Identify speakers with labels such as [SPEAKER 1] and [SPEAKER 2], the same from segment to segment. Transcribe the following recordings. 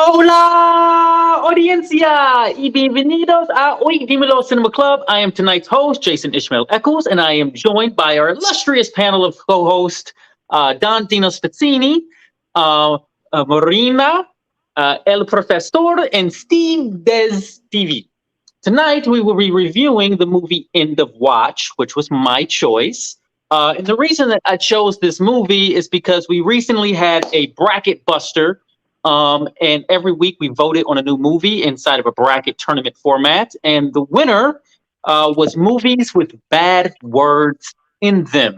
[SPEAKER 1] Hola, audiencia, y bienvenidos a Oye Cinema Club. I am tonight's host, Jason Ishmael Eccles, and I am joined by our illustrious panel of co-hosts, Don Dino Spazzini, Marina, El Professor, and Steve Des TV. Tonight, we will be reviewing the movie End of Watch, which was my choice. And the reason that I chose this movie is because we recently had a bracket buster. And every week we voted on a new movie inside of a bracket tournament format. And the winner was movies with bad words in them.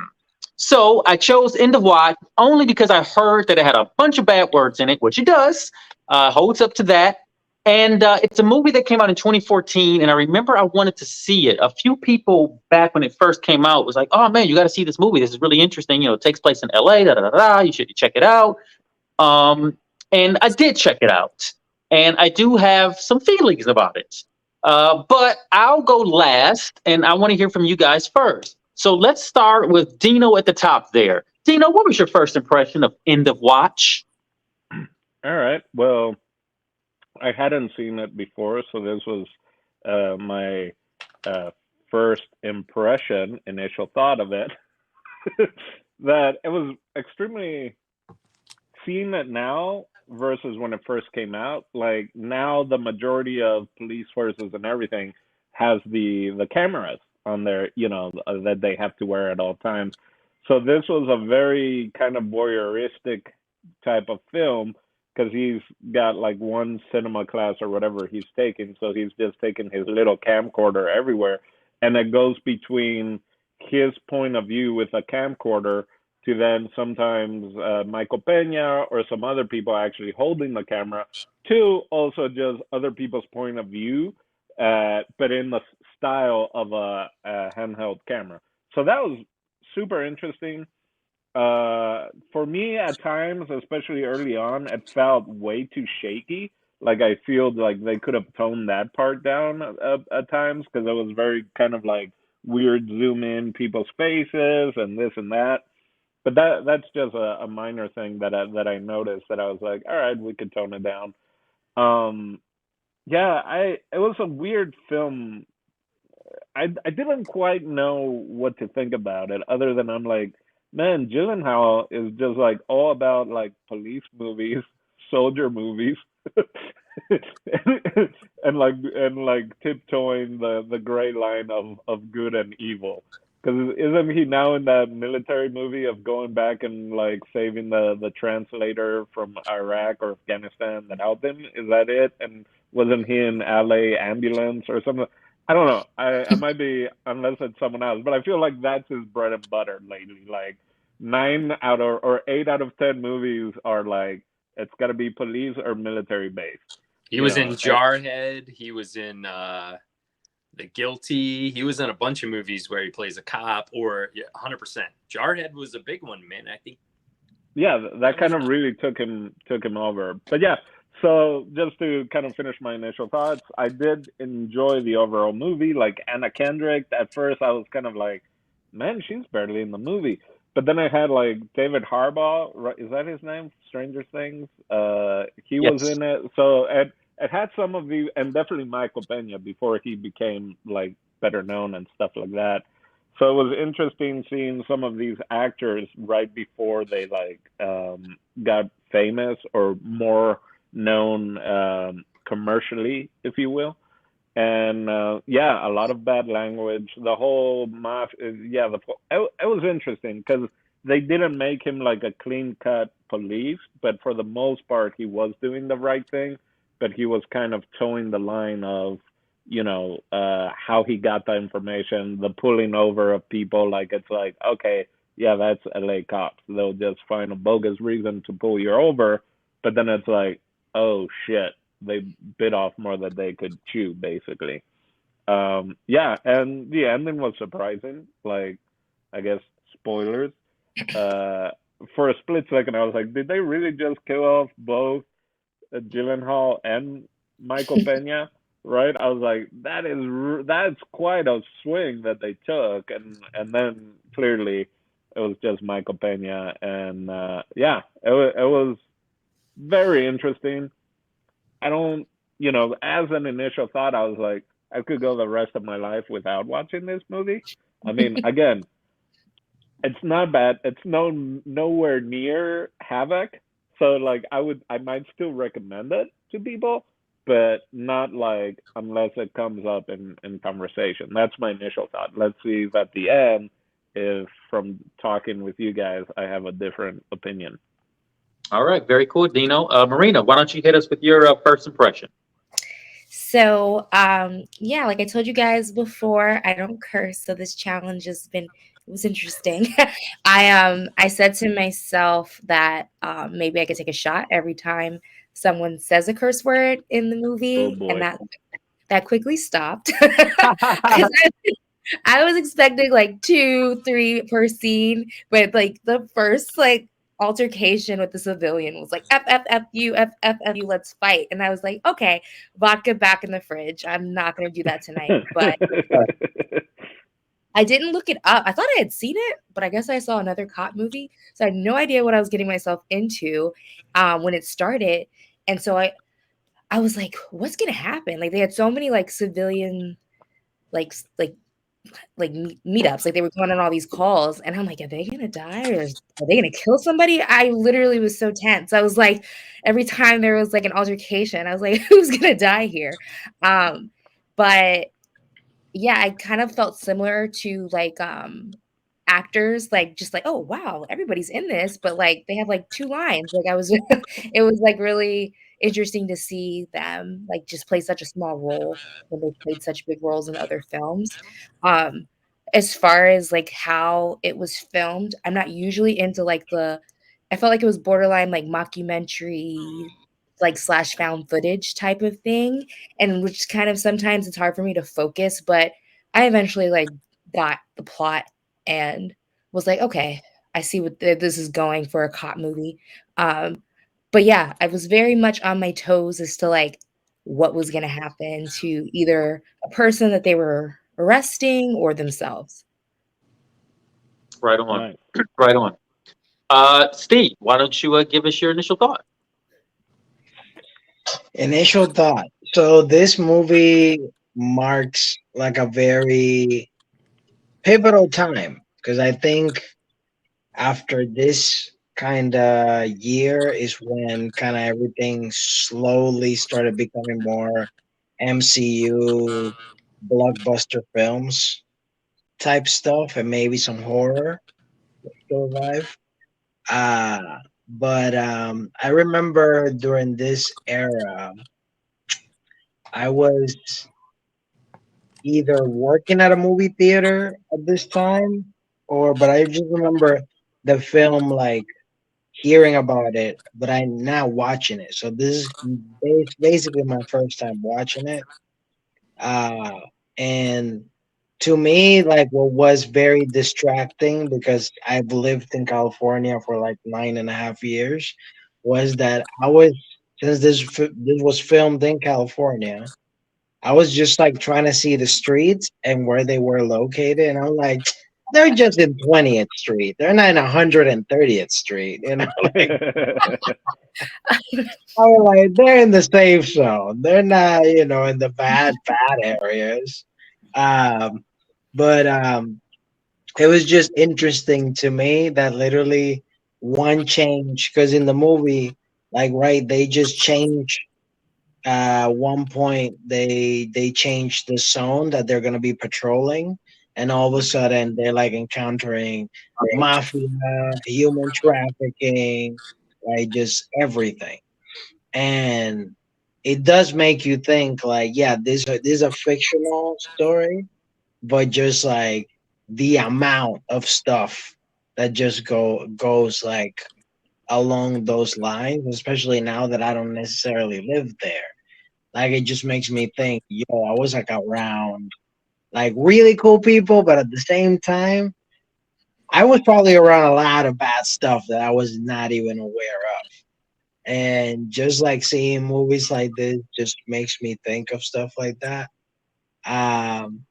[SPEAKER 1] So I chose End of Watch only because I heard that it had a bunch of bad words in it, which it does, holds up to that. And it's a movie that came out in 2014, and I remember I wanted to see it. A few people back when it first came out was like, "Oh man, you got to see this movie. This is really interesting. You know, it takes place in LA. Da da da da. You should check it out." Um, and I did check it out, and I do have some feelings about it. But I'll go last, and I want to hear from you guys first. So let's start with Dino at the top there. Dino, what was your first impression of End of Watch?
[SPEAKER 2] All right. Well, I hadn't seen it before, so this was my uh, first impression, initial thought of it. That it was extremely seeing it now versus when it first came out. Like now, the majority of police forces and everything has the cameras on their, that they have to wear at all times. So this was a very kind of voyeuristic type of film because he's got like one cinema class or whatever he's taking. So he's just taking his little camcorder everywhere. And it goes between his point of view with a camcorder to then sometimes Michael Peña or some other people actually holding the camera to also just other people's point of view, but in the style of a handheld camera. So that was super interesting. For me, at times, especially early on, it felt way too shaky. Like I feel like they could have toned that part down at times because it was very kind of like weird zoom in people's faces and this and that. But that's just a minor thing that I noticed that I was like, all right, we could tone it down. Um, yeah, I it was a weird film. I didn't quite know what to think about it, other than I'm like, man, Gyllenhaal is just like all about like police movies, soldier movies, and like tiptoeing the gray line of good and evil. Because isn't he now in that military movie of going back and like saving the translator from Iraq or Afghanistan that helped him? Is that it? And wasn't he in LA Ambulance or something? I don't know. I might be, unless it's someone else, but I feel like that's his bread and butter lately. Like nine out of or 8 out of 10 movies are like it's got to be police or military based.
[SPEAKER 3] He was in Jarhead. He was in The Guilty. He was in a bunch of movies where he plays a cop or 100%. Jarhead was a big one, man. I think.
[SPEAKER 2] Yeah, that kind of really took him over. But yeah, so just to kind of finish my initial thoughts, I did enjoy the overall movie. Like Anna Kendrick, at first I was kind of like, man, she's barely in the movie. But then I had like David Harbaugh, right? Is that his name? Stranger Things. He was
[SPEAKER 1] Yes.
[SPEAKER 2] in it. So it had some of the, and definitely Michael Peña before he became like better known and stuff like that. So it was interesting seeing some of these actors right before they like got famous or more known commercially, if you will. And yeah, a lot of bad language. The whole yeah, it was interesting because they didn't make him like a clean cut police, but for the most part, he was doing the right thing. But he was kind of towing the line of, how he got the information, the pulling over of people. Like it's like, okay, yeah, that's LA cops. They'll just find a bogus reason to pull you over, but then it's like, oh shit, they bit off more than they could chew, basically. Yeah, and the ending was surprising. Like, I guess spoilers. Uh, for a split second, I was like, did they really just kill off both Gyllenhaal and Michael Peña? Right? I was like, that's quite a swing that they took, and then clearly it was just Michael Peña, and yeah, it was very interesting. I don't, as an initial thought, I was like, I could go the rest of my life without watching this movie. I mean, again, it's not bad. It's nowhere near Havoc. So like I might still recommend it to people, but not like unless it comes up in conversation. That's my initial thought. Let's see if at the end, if from talking with you guys, I have a different opinion.
[SPEAKER 1] All right, very cool, Dino. Marina, why don't you hit us with your first impression?
[SPEAKER 4] So, yeah, like I told you guys before, I don't curse, so this challenge has been it was interesting. I said to myself that maybe I could take a shot every time someone says a curse word in the
[SPEAKER 2] Oh
[SPEAKER 4] movie, and
[SPEAKER 2] boy.
[SPEAKER 4] that quickly stopped because I was expecting like 2, 3 per scene, but like the first like altercation with the civilian was like F, let's fight. And I was like, okay, vodka back in the fridge. I'm not gonna do that tonight. But I didn't look it up. I thought I had seen it, but I guess I saw another cop movie. So I had no idea what I was getting myself into when it started. And so I was like, what's gonna happen? Like they had so many like civilian like meetups, like they were going on all these calls, and I'm like, are they gonna die or are they gonna kill somebody? I literally was so tense. I was like, every time there was like an altercation, I was like, who's gonna die here? But yeah, I kind of felt similar to like actors, like just like, oh wow, everybody's in this, but like they have like 2 lines. Like I was it was like really interesting to see them like just play such a small role when they played such big roles in other films. Um as far as like how it was filmed, I'm not usually into like I felt like it was borderline like mockumentary like slash found footage type of thing, and which kind of sometimes it's hard for me to focus, but I eventually like got the plot and was like, okay, I see what this is going for a cop movie. But yeah, I was very much on my toes as to like what was going to happen to either a person that they were arresting or themselves.
[SPEAKER 1] Right on.
[SPEAKER 2] Nice.
[SPEAKER 1] Right on. Steve, why don't you give us your initial thought?
[SPEAKER 5] Initial thought. So this movie marks like a very pivotal time because I think after this kind of year is when kind of everything slowly started becoming more MCU blockbuster films type stuff and maybe some horror to survive. But I remember during this era, I was either working at a movie theater at this time, or but I just remember the film like hearing about it, but I'm not watching it. So this is basically my first time watching it. Uh, and to me, like what was very distracting because I've lived in California for like 9.5 years, was that I was since this was filmed in California. I was just like trying to see the streets and where they were located, and I'm like, they're just in 20th Street. They're not in 130th Street. Like I was like, they're in the safe zone. They're not, in the bad areas. Um, but it was just interesting to me that literally one change, because in the movie, like right, they just change one point they changed the zone that they're gonna be patrolling, and all of a sudden they're like encountering mafia, human trafficking, like just everything. And it does make you think like, yeah, this is a fictional story, but just like the amount of stuff that just goes like along those lines, especially now that I don't necessarily live there. Like it just makes me think, yo, I was like around like really cool people, but at the same time, I was probably around a lot of bad stuff that I was not even aware of. And just like seeing movies like this just makes me think of stuff like that. Um,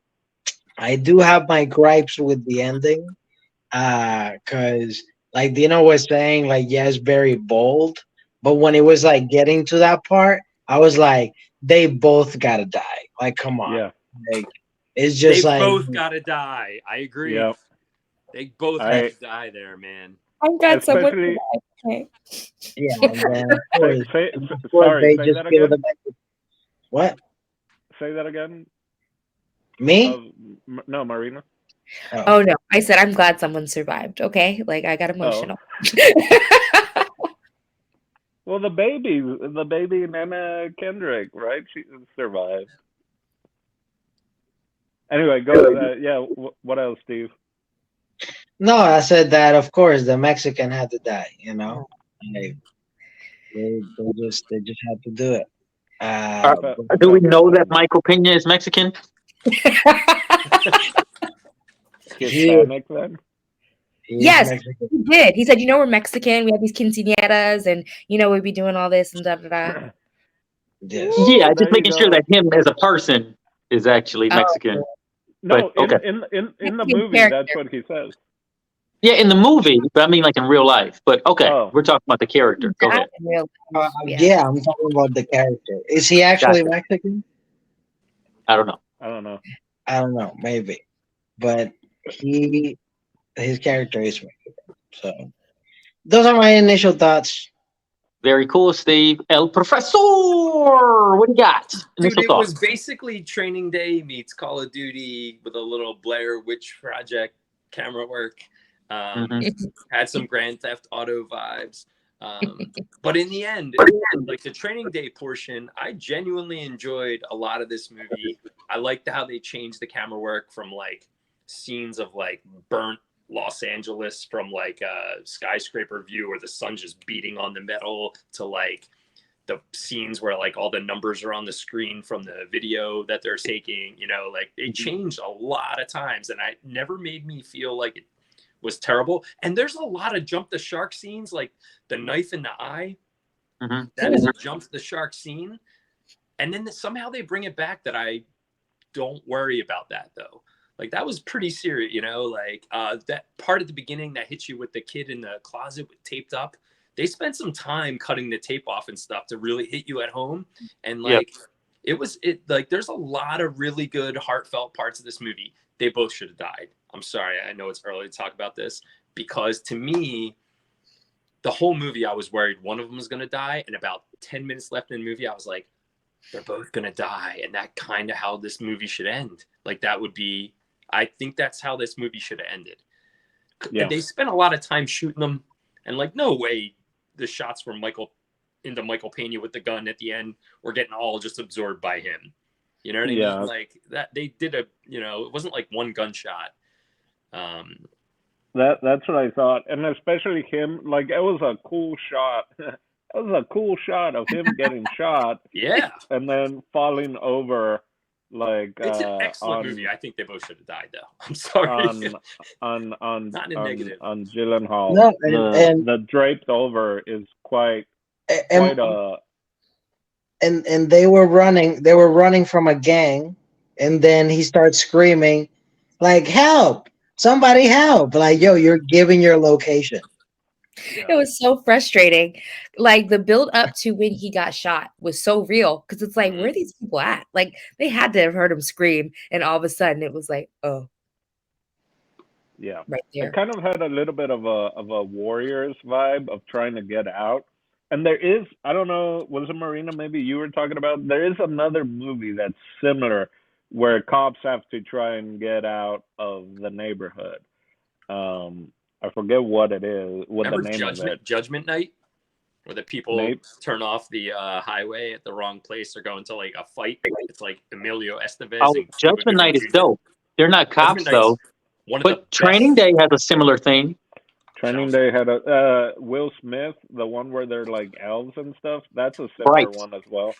[SPEAKER 5] I do have my gripes with the ending, cause like Dino was saying, like yeah, it's very bold, but when it was like getting to that part, I was like, they both gotta die. Like, come on.
[SPEAKER 2] Yeah.
[SPEAKER 5] Like, it's just
[SPEAKER 3] They
[SPEAKER 5] like,
[SPEAKER 3] both gotta die. I agree.
[SPEAKER 2] Yeah.
[SPEAKER 3] They both
[SPEAKER 2] I-
[SPEAKER 3] have to die there, man.
[SPEAKER 4] I'm glad someone.
[SPEAKER 2] Especially.
[SPEAKER 4] Okay.
[SPEAKER 5] yeah. And then, of course,
[SPEAKER 2] Sorry.
[SPEAKER 5] they
[SPEAKER 2] Say
[SPEAKER 5] just
[SPEAKER 2] that
[SPEAKER 5] kill
[SPEAKER 2] again.
[SPEAKER 5] the What?
[SPEAKER 2] Say that again.
[SPEAKER 5] Me?
[SPEAKER 2] No, Marina.
[SPEAKER 4] Oh no, I said I'm glad someone survived. Okay, like I got emotional.
[SPEAKER 2] Well, the baby, Nana Kendrick, right? She survived. Anyway, go. Yeah. What else, Steve?
[SPEAKER 5] No, I said that. Of course, the Mexican had to die. You know, like, they just had to do it.
[SPEAKER 1] Do we know that Michael Peña is Mexican?
[SPEAKER 2] Hispanic then?
[SPEAKER 4] Yes,
[SPEAKER 5] Mexican.
[SPEAKER 4] he did. He said, we're Mexican. We have these quinceañeras, and we'd be doing all this and da da da.
[SPEAKER 5] Yes.
[SPEAKER 1] Yeah,
[SPEAKER 2] There
[SPEAKER 1] just
[SPEAKER 2] you
[SPEAKER 1] making sure
[SPEAKER 2] go.
[SPEAKER 1] that him as a person is actually Mexican.
[SPEAKER 2] No,
[SPEAKER 1] But, okay.
[SPEAKER 2] in the
[SPEAKER 4] Mexican
[SPEAKER 2] movie,
[SPEAKER 4] character.
[SPEAKER 2] that's what he says.
[SPEAKER 1] Yeah, in the movie, but I mean like in real life. But okay,
[SPEAKER 2] Oh.
[SPEAKER 1] we're talking about the character. Go ahead.
[SPEAKER 5] Yeah, I'm talking about the character. Is he actually
[SPEAKER 1] Gotcha.
[SPEAKER 5] Mexican?
[SPEAKER 1] I don't know.
[SPEAKER 2] I don't know.
[SPEAKER 5] I don't know, maybe, but his character is Mexican. So those are my initial thoughts.
[SPEAKER 1] Very cool, Steve. El Professor, what do you got?
[SPEAKER 3] Dude,
[SPEAKER 1] Initial
[SPEAKER 3] it
[SPEAKER 1] thoughts.
[SPEAKER 3] was basically Training Day meets Call of Duty with a little Blair Witch Project camera work. Had some Grand Theft Auto vibes. But in the end, like the Training Day portion, I genuinely enjoyed a lot of this movie. I liked how they changed the camera work from like scenes of like burnt Los Angeles from like a skyscraper view where the sun's just beating on the metal to like the scenes where like all the numbers are on the screen from the video that they're taking, like it changed a lot of times and it never made me feel like it was terrible. And there's a lot of jump the shark scenes, like the knife in the eye. That is a jump the shark scene. And then somehow they bring it back that I don't worry about that though. Like that was pretty serious, like that part at the beginning that hits you with the kid in the closet with taped up. They spent some time cutting the tape off and stuff to really hit you at home. And like, there's a lot of really good heartfelt parts of this movie. They both should have died. I'm sorry. I know it's early to talk about this because to me, the whole movie, I was worried one of them was going to die. And about 10 minutes left in the movie, I was like, they're both going to die. And that kind of how this movie should end. Like that would be, I think that's how this movie should have ended. Yeah. They spent a lot of time shooting them and like, no way the shots from Michael Peña with the gun at the end were getting all just absorbed by him. You know what I mean? Like that they did it wasn't like one gunshot.
[SPEAKER 2] That's what I thought. And especially him, like it was a cool shot. It was a cool shot of him getting shot.
[SPEAKER 3] Yeah.
[SPEAKER 2] And then falling over. Like
[SPEAKER 3] it's an excellent movie. I think they both should have died though. I'm sorry.
[SPEAKER 2] On
[SPEAKER 3] not in negative.
[SPEAKER 2] On Gyllenhaal.
[SPEAKER 5] No,
[SPEAKER 2] the draped over is quite
[SPEAKER 5] and they were running from a gang, and then he starts screaming like, help, somebody help. Like, yo, you're giving your location.
[SPEAKER 4] It was so frustrating. Like the build up to when he got shot was so real because it's like, where are these people at? Like they had to have heard him scream, and all of a sudden it was like, oh,
[SPEAKER 2] yeah,
[SPEAKER 4] right there.
[SPEAKER 2] It kind of had a little bit of a Warriors vibe of trying to get out. And there is, I don't know, was it Marina? Maybe you were talking about. There is another movie that's similar where cops have to try and get out of the neighborhood. I forget what it is.
[SPEAKER 3] Remember
[SPEAKER 2] the name of it?
[SPEAKER 3] Judgment Night, where the people turn off the highway at the wrong place. They're going to like a fight. It's like Emilio Estevez.
[SPEAKER 1] Oh, Judgment Night is dope. They're not cops though. But Training Day has a similar thing.
[SPEAKER 2] Training Day had a Will Smith, the one where they're like elves and stuff. That's a similar one as well.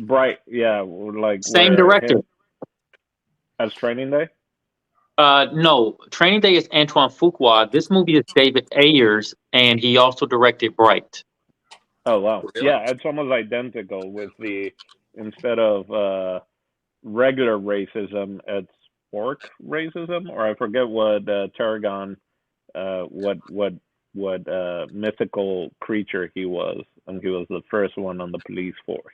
[SPEAKER 2] Bright, yeah, like
[SPEAKER 1] same director
[SPEAKER 2] as Training Day.
[SPEAKER 1] No, Training Day is Antoine Fuqua. This movie is David Ayers, and he also directed Bright.
[SPEAKER 2] Oh wow!
[SPEAKER 3] Really?
[SPEAKER 2] Yeah, it's almost identical with the instead of regular racism, it's orc racism, or I forget what Tarragon, what mythical creature he was, and he was the first one on the police force.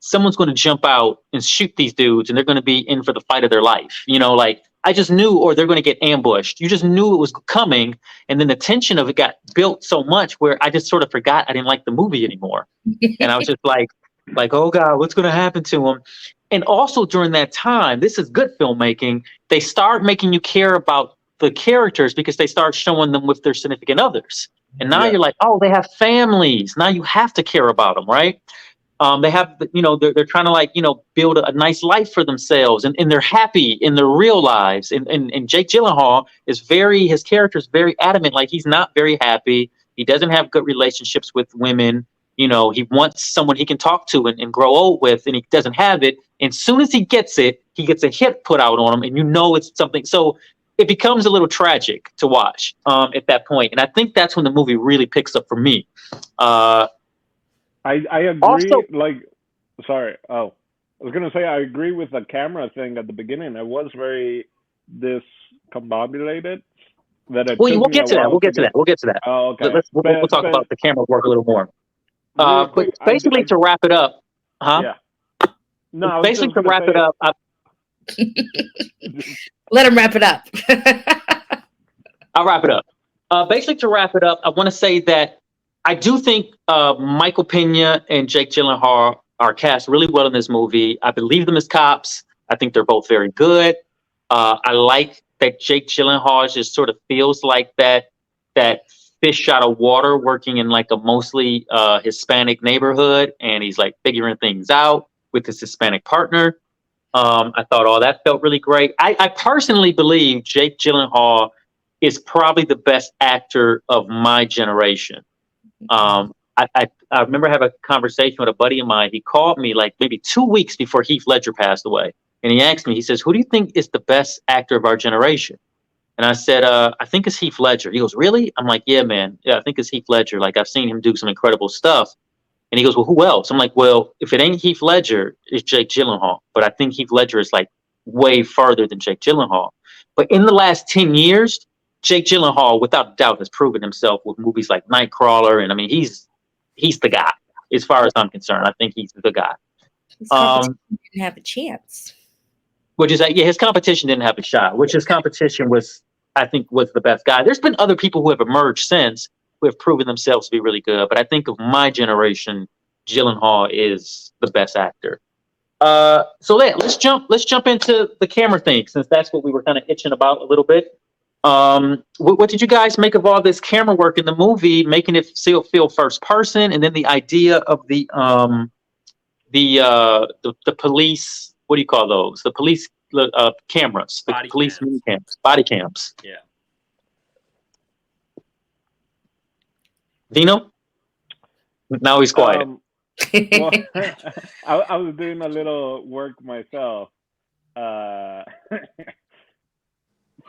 [SPEAKER 1] someone's going to jump out and shoot these dudes, and they're going to be in for the fight of their life. Like I just knew, or they're going to get ambushed. You just knew it was coming, and then the tension of it got built so much where I just sort of forgot I didn't like the movie anymore, and I was just like, oh God, what's going to happen to him? And also during that time, this is good filmmaking. They start making you care about the characters because they start showing them with their significant others. And now you're like, oh, they have families. Now you have to care about them, right? They have, they're trying to like, build a nice life for themselves, and they're happy in their real lives. And Jake Gyllenhaal his character is very adamant. Like he's not very happy. He doesn't have good relationships with women. He wants someone he can talk to and grow old with, and he doesn't have it. And as soon as he gets it, he gets a hit put out on him, and it's something. So it becomes a little tragic to watch at that point. And I think that's when the movie really picks up for me.
[SPEAKER 2] I agree.
[SPEAKER 1] Also,
[SPEAKER 2] Sorry. Oh, I was gonna say I agree with the camera thing at the beginning. It was very discombobulated.
[SPEAKER 1] We'll get to that. We'll get to that.
[SPEAKER 2] Oh, okay.
[SPEAKER 1] We'll talk about the camera work a little more.
[SPEAKER 2] Quick,
[SPEAKER 1] but basically, to wrap it up,
[SPEAKER 2] Yeah. No.
[SPEAKER 1] Basically, to wrap it up.
[SPEAKER 4] Let him wrap it up.
[SPEAKER 1] I'll wrap it up. Basically, to wrap it up, I want to say that I do think Michael Peña and Jake Gyllenhaal are cast really well in this movie. I believe them as cops. I think they're both very good. I like that Jake Gyllenhaal just sort of feels like that fish out of water working in like a mostly Hispanic neighborhood, and he's like figuring things out with his Hispanic partner. I thought all that felt really great. I personally believe Jake Gyllenhaal is probably the best actor of my generation. I remember having a conversation with a buddy of mine. He called me like maybe 2 weeks before Heath Ledger passed away. And he asked me, he says, who do you think is the best actor of our generation? And I said, I think it's Heath Ledger. He goes, really? I'm like, yeah, man. Yeah, I think it's Heath Ledger. Like, I've seen him do some incredible stuff. And he goes, well, who else? I'm like, well, if it ain't Heath Ledger, it's Jake Gyllenhaal. But I think Heath Ledger is like way farther than Jake Gyllenhaal. But in the last 10 years, Jake Gyllenhaal, without doubt, has proven himself with movies like Nightcrawler. And I mean, he's the guy. As far as I'm concerned, I think he's the guy.
[SPEAKER 4] His competition didn't have a chance.
[SPEAKER 1] Which is, his competition didn't have a shot. Which his competition was the best guy. There's been other people who have emerged since who have proven themselves to be really good. But I think of my generation, Gyllenhaal is the best actor. So let's jump into the camera thing, since that's what we were kind of itching about a little bit. What did you guys make of all this camera work in the movie, making it feel first person, and then the idea of the police? What do you call those? The police cameras, the police mini cams, body cams.
[SPEAKER 3] Yeah.
[SPEAKER 1] Dino? Now he's quiet.
[SPEAKER 2] Well, I was doing a little work myself. For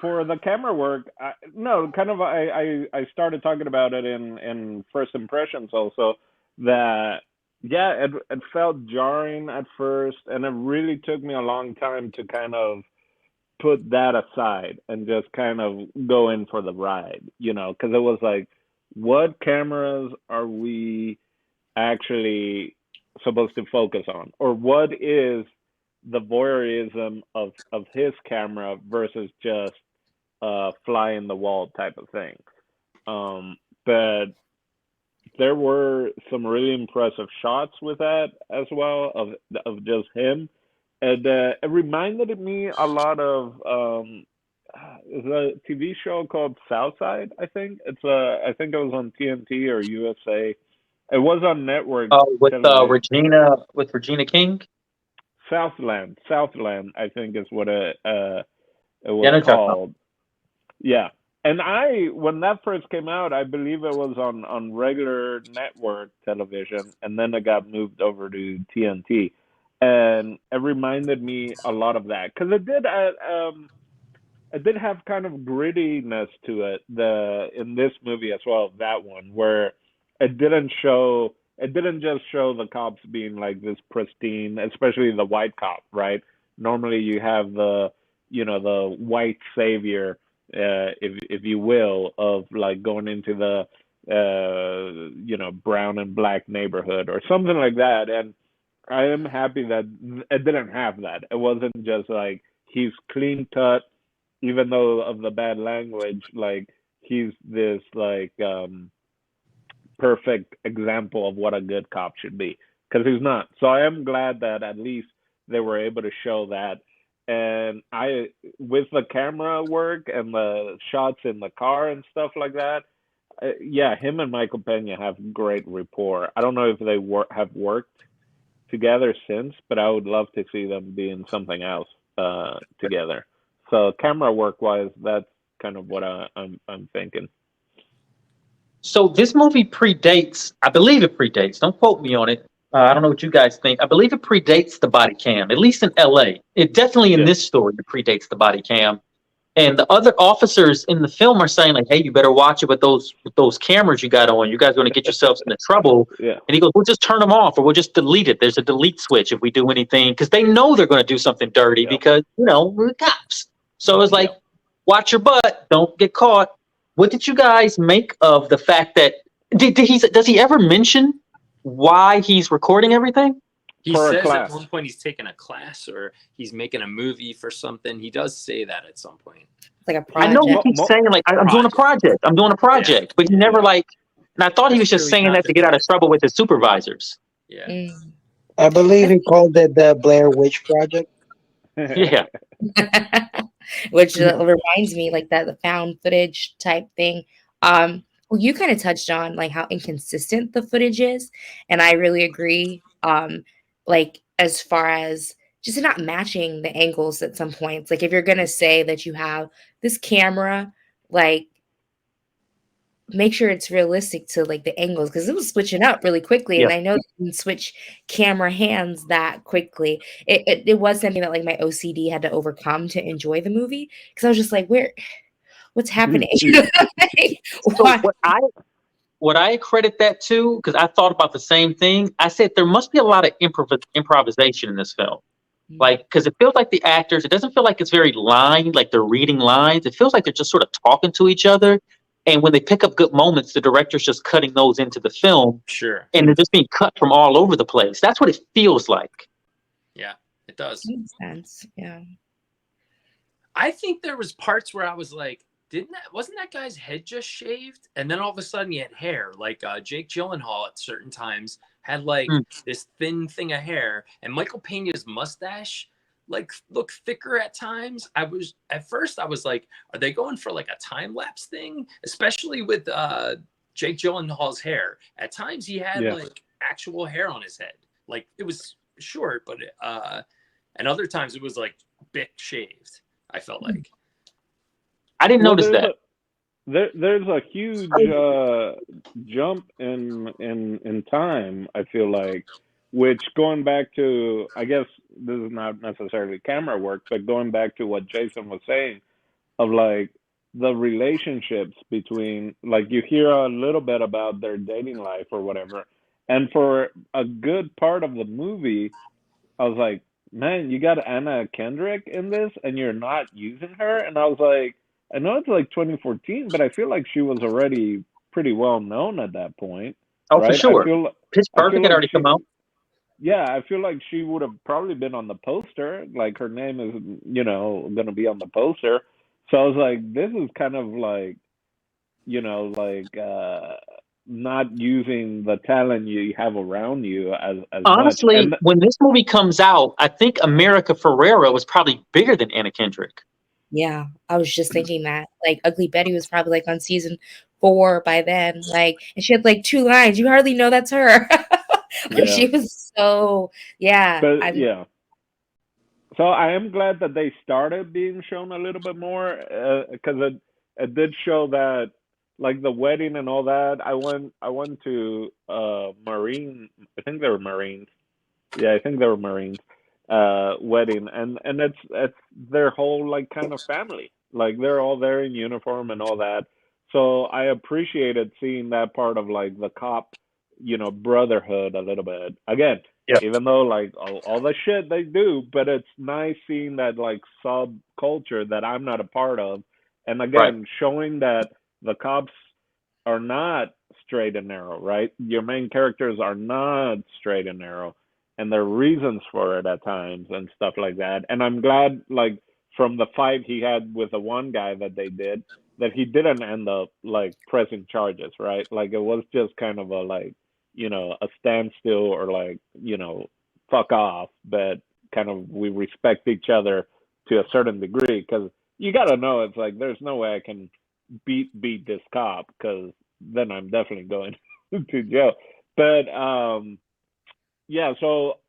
[SPEAKER 2] the camera work, I started talking about it in first impressions also, that it felt jarring at first, and it really took me a long time to kind of put that aside and just kind of go in for the ride, because it was like, what cameras are we actually supposed to focus on, or what is the voyeurism of his camera versus just fly in the wall type of thing. But there were some really impressive shots with that as well, of just him, and it reminded me a lot of there's a TV show called Southside. I think it was on TNT or USA. It was on network.
[SPEAKER 1] With Regina King.
[SPEAKER 2] Southland, I think is what it was called. Yeah, and when that first came out, I believe it was on regular network television, and then it got moved over to TNT, and it reminded me a lot of that, because it did have kind of grittiness to it in this movie as well. That one where it didn't just show the cops being like this pristine, especially the white cop, right? Normally you have the white savior, if you will, of like going into the brown and black neighborhood or something like that. And I am happy that it didn't have that. It wasn't just like he's clean cut, even though of the bad language. Like he's this like perfect example of what a good cop should be, because he's not. So I am glad that at least they were able to show that. And I, with the camera work and the shots in the car and stuff like that, yeah, him and Michael Peña have great rapport. I don't know if they have worked together since, but I would love to see them be in something else together. So camera work wise, that's kind of what I'm thinking.
[SPEAKER 1] So this movie predates, I believe it predates, don't quote me on it. I don't know what you guys think. I believe it predates the body cam, at least in LA. It definitely in this story it predates the body cam. And the other officers in the film are saying, like, hey, you better watch it with those cameras you got on. You guys are going to get yourselves into trouble.
[SPEAKER 2] Yeah.
[SPEAKER 1] And he goes, we'll just turn them off or we'll just delete it. There's a delete switch if we do anything, because they know they're going to do something dirty because, we're the cops. So it's like, watch your butt. Don't get caught. What did you guys make of the fact that does he ever mention why he's recording everything?
[SPEAKER 3] He
[SPEAKER 2] For a
[SPEAKER 3] says
[SPEAKER 2] class.
[SPEAKER 3] at one point he's taking a class or he's making a movie for something. He does say that at some point.
[SPEAKER 4] It's like a
[SPEAKER 1] I
[SPEAKER 4] project.
[SPEAKER 1] know he keeps saying, like, I'm doing a project. I'm doing a project. But he never, like, and I thought he was just saying that to get out of trouble with his supervisors.
[SPEAKER 3] Yeah.
[SPEAKER 4] Mm.
[SPEAKER 5] I believe he called it the Blair Witch Project.
[SPEAKER 1] Yeah.
[SPEAKER 4] Which reminds me, like the found footage type thing. Well, you kind of touched on like how inconsistent the footage is, and I really agree. Like as far as just not matching the angles at some points. Like if you're gonna say that you have this camera, like make sure it's realistic to like the angles, because it was switching up really quickly, and I know you can switch camera hands that quickly. It was something that like my OCD had to overcome to enjoy the movie, because I was just like, what's happening? Like,
[SPEAKER 1] so what I credit that to, because I thought about the same thing. I said there must be a lot of improvisation in this film. Like, because it feels like the actors, it doesn't feel like it's very lined, like they're reading lines. It feels like they're just sort of talking to each other. And when they pick up good moments, the director's just cutting those into the film.
[SPEAKER 3] Sure.
[SPEAKER 1] And they're just being cut from all over the place. That's what it feels like.
[SPEAKER 3] Yeah, it does.
[SPEAKER 4] Makes sense. Yeah.
[SPEAKER 3] I think there was parts where I was like, wasn't that guy's head just shaved? And then all of a sudden he had hair. Like Jake Gyllenhaal at certain times had like this thin thing of hair, and Michael Peña's mustache like looked thicker at times. At first I was like, are they going for like a time lapse thing? Especially with Jake Gyllenhaal's hair. At times he had like actual hair on his head. Like it was short, but and other times it was like big shaved. I felt like.
[SPEAKER 1] I didn't notice that.
[SPEAKER 2] There's a huge jump in time, I feel like, which going back to, I guess this is not necessarily camera work, but going back to what Jason was saying of like the relationships between, like you hear a little bit about their dating life or whatever. And for a good part of the movie, I was like, man, you got Anna Kendrick in this and you're not using her? And I was like, I know it's like 2014, but I feel like she was already pretty well known at that point.
[SPEAKER 1] Oh,
[SPEAKER 2] right?
[SPEAKER 1] for sure. Pitch Perfect had already come out.
[SPEAKER 2] Yeah, I feel like she would have probably been on the poster. Like her name is, going to be on the poster. So I was like, this is kind of like, not using the talent you have around you as
[SPEAKER 1] honestly
[SPEAKER 2] much.
[SPEAKER 1] When this movie comes out, I think America Ferrera was probably bigger than Anna Kendrick.
[SPEAKER 4] Yeah, I was just thinking that. Like Ugly Betty was probably like on season 4 by then. Like, and she had like 2 lines. You hardly know that's her. Like she was so
[SPEAKER 2] But, so I am glad that they started being shown a little bit more, because it did show that, like the wedding and all that. I went to Marine. I think they were Marines. Yeah, I think they were Marines. Wedding, and it's their whole like kind of family. Like they're all there in uniform and all that. So I appreciated seeing that part of like the cop, brotherhood a little bit. Again, even though like all the shit they do, but it's nice seeing that like subculture that I'm not a part of. And again, showing that the cops are not straight and narrow, right? Your main characters are not straight and narrow. and there are reasons for it at times and stuff like that. And I'm glad, like, from the fight he had with the one guy that they did, that he didn't end up like pressing charges, right? Like it was just kind of a like, a standstill or like, fuck off, but kind of we respect each other to a certain degree, because you got to know it's like there's no way I can beat this cop, because then I'm definitely going to jail. But yeah, so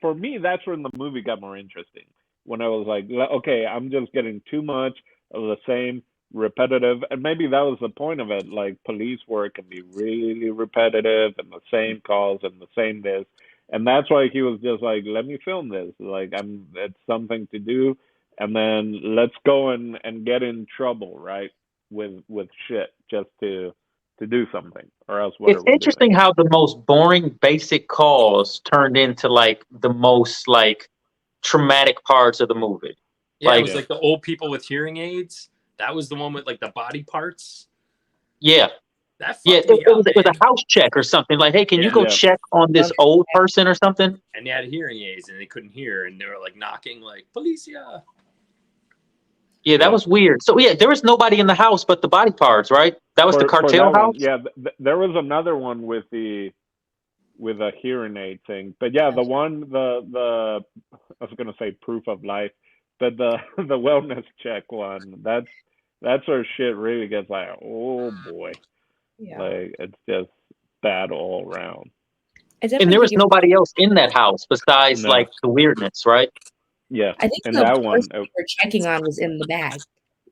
[SPEAKER 2] for me that's when the movie got more interesting, when I was like, okay, I'm just getting too much of the same repetitive, and maybe that was the point of it. Like police work can be really repetitive and the same calls and the same this, and that's why he was just like, let me film this. Like it's something to do, and then let's go and get in trouble, right? With shit just to do something, or else what
[SPEAKER 1] It's
[SPEAKER 2] are we
[SPEAKER 1] interesting
[SPEAKER 2] doing?
[SPEAKER 1] how the most boring, basic calls turned into like the most like traumatic parts of the movie.
[SPEAKER 3] Yeah,
[SPEAKER 1] Like,
[SPEAKER 3] it was like the old people with hearing aids. That was the one with like the body parts.
[SPEAKER 1] yeah.
[SPEAKER 3] That fucked
[SPEAKER 1] Yeah,
[SPEAKER 3] me up,
[SPEAKER 1] it was
[SPEAKER 3] man.
[SPEAKER 1] a house check or something. Like, hey, can you go
[SPEAKER 2] Yeah.
[SPEAKER 1] check on this old person or something?
[SPEAKER 3] And they had hearing aids and they couldn't hear, and they were like knocking, like policia.
[SPEAKER 1] Yeah, that was weird. So yeah, there was nobody in the house but the body parts, right? That was the
[SPEAKER 2] For
[SPEAKER 1] cartel
[SPEAKER 2] that
[SPEAKER 1] house.
[SPEAKER 2] one, yeah, there was another one with a hearing aid thing, but yeah, the one the I was gonna say proof of life, but the the wellness check one, that's where shit really gets like, oh boy, like it's just bad all around.
[SPEAKER 1] And there was nobody else in that house besides
[SPEAKER 2] No.
[SPEAKER 1] like the weirdness, right?
[SPEAKER 2] Yeah,
[SPEAKER 4] I think
[SPEAKER 2] and
[SPEAKER 4] the
[SPEAKER 2] that one,
[SPEAKER 4] person they were checking on was in the bag,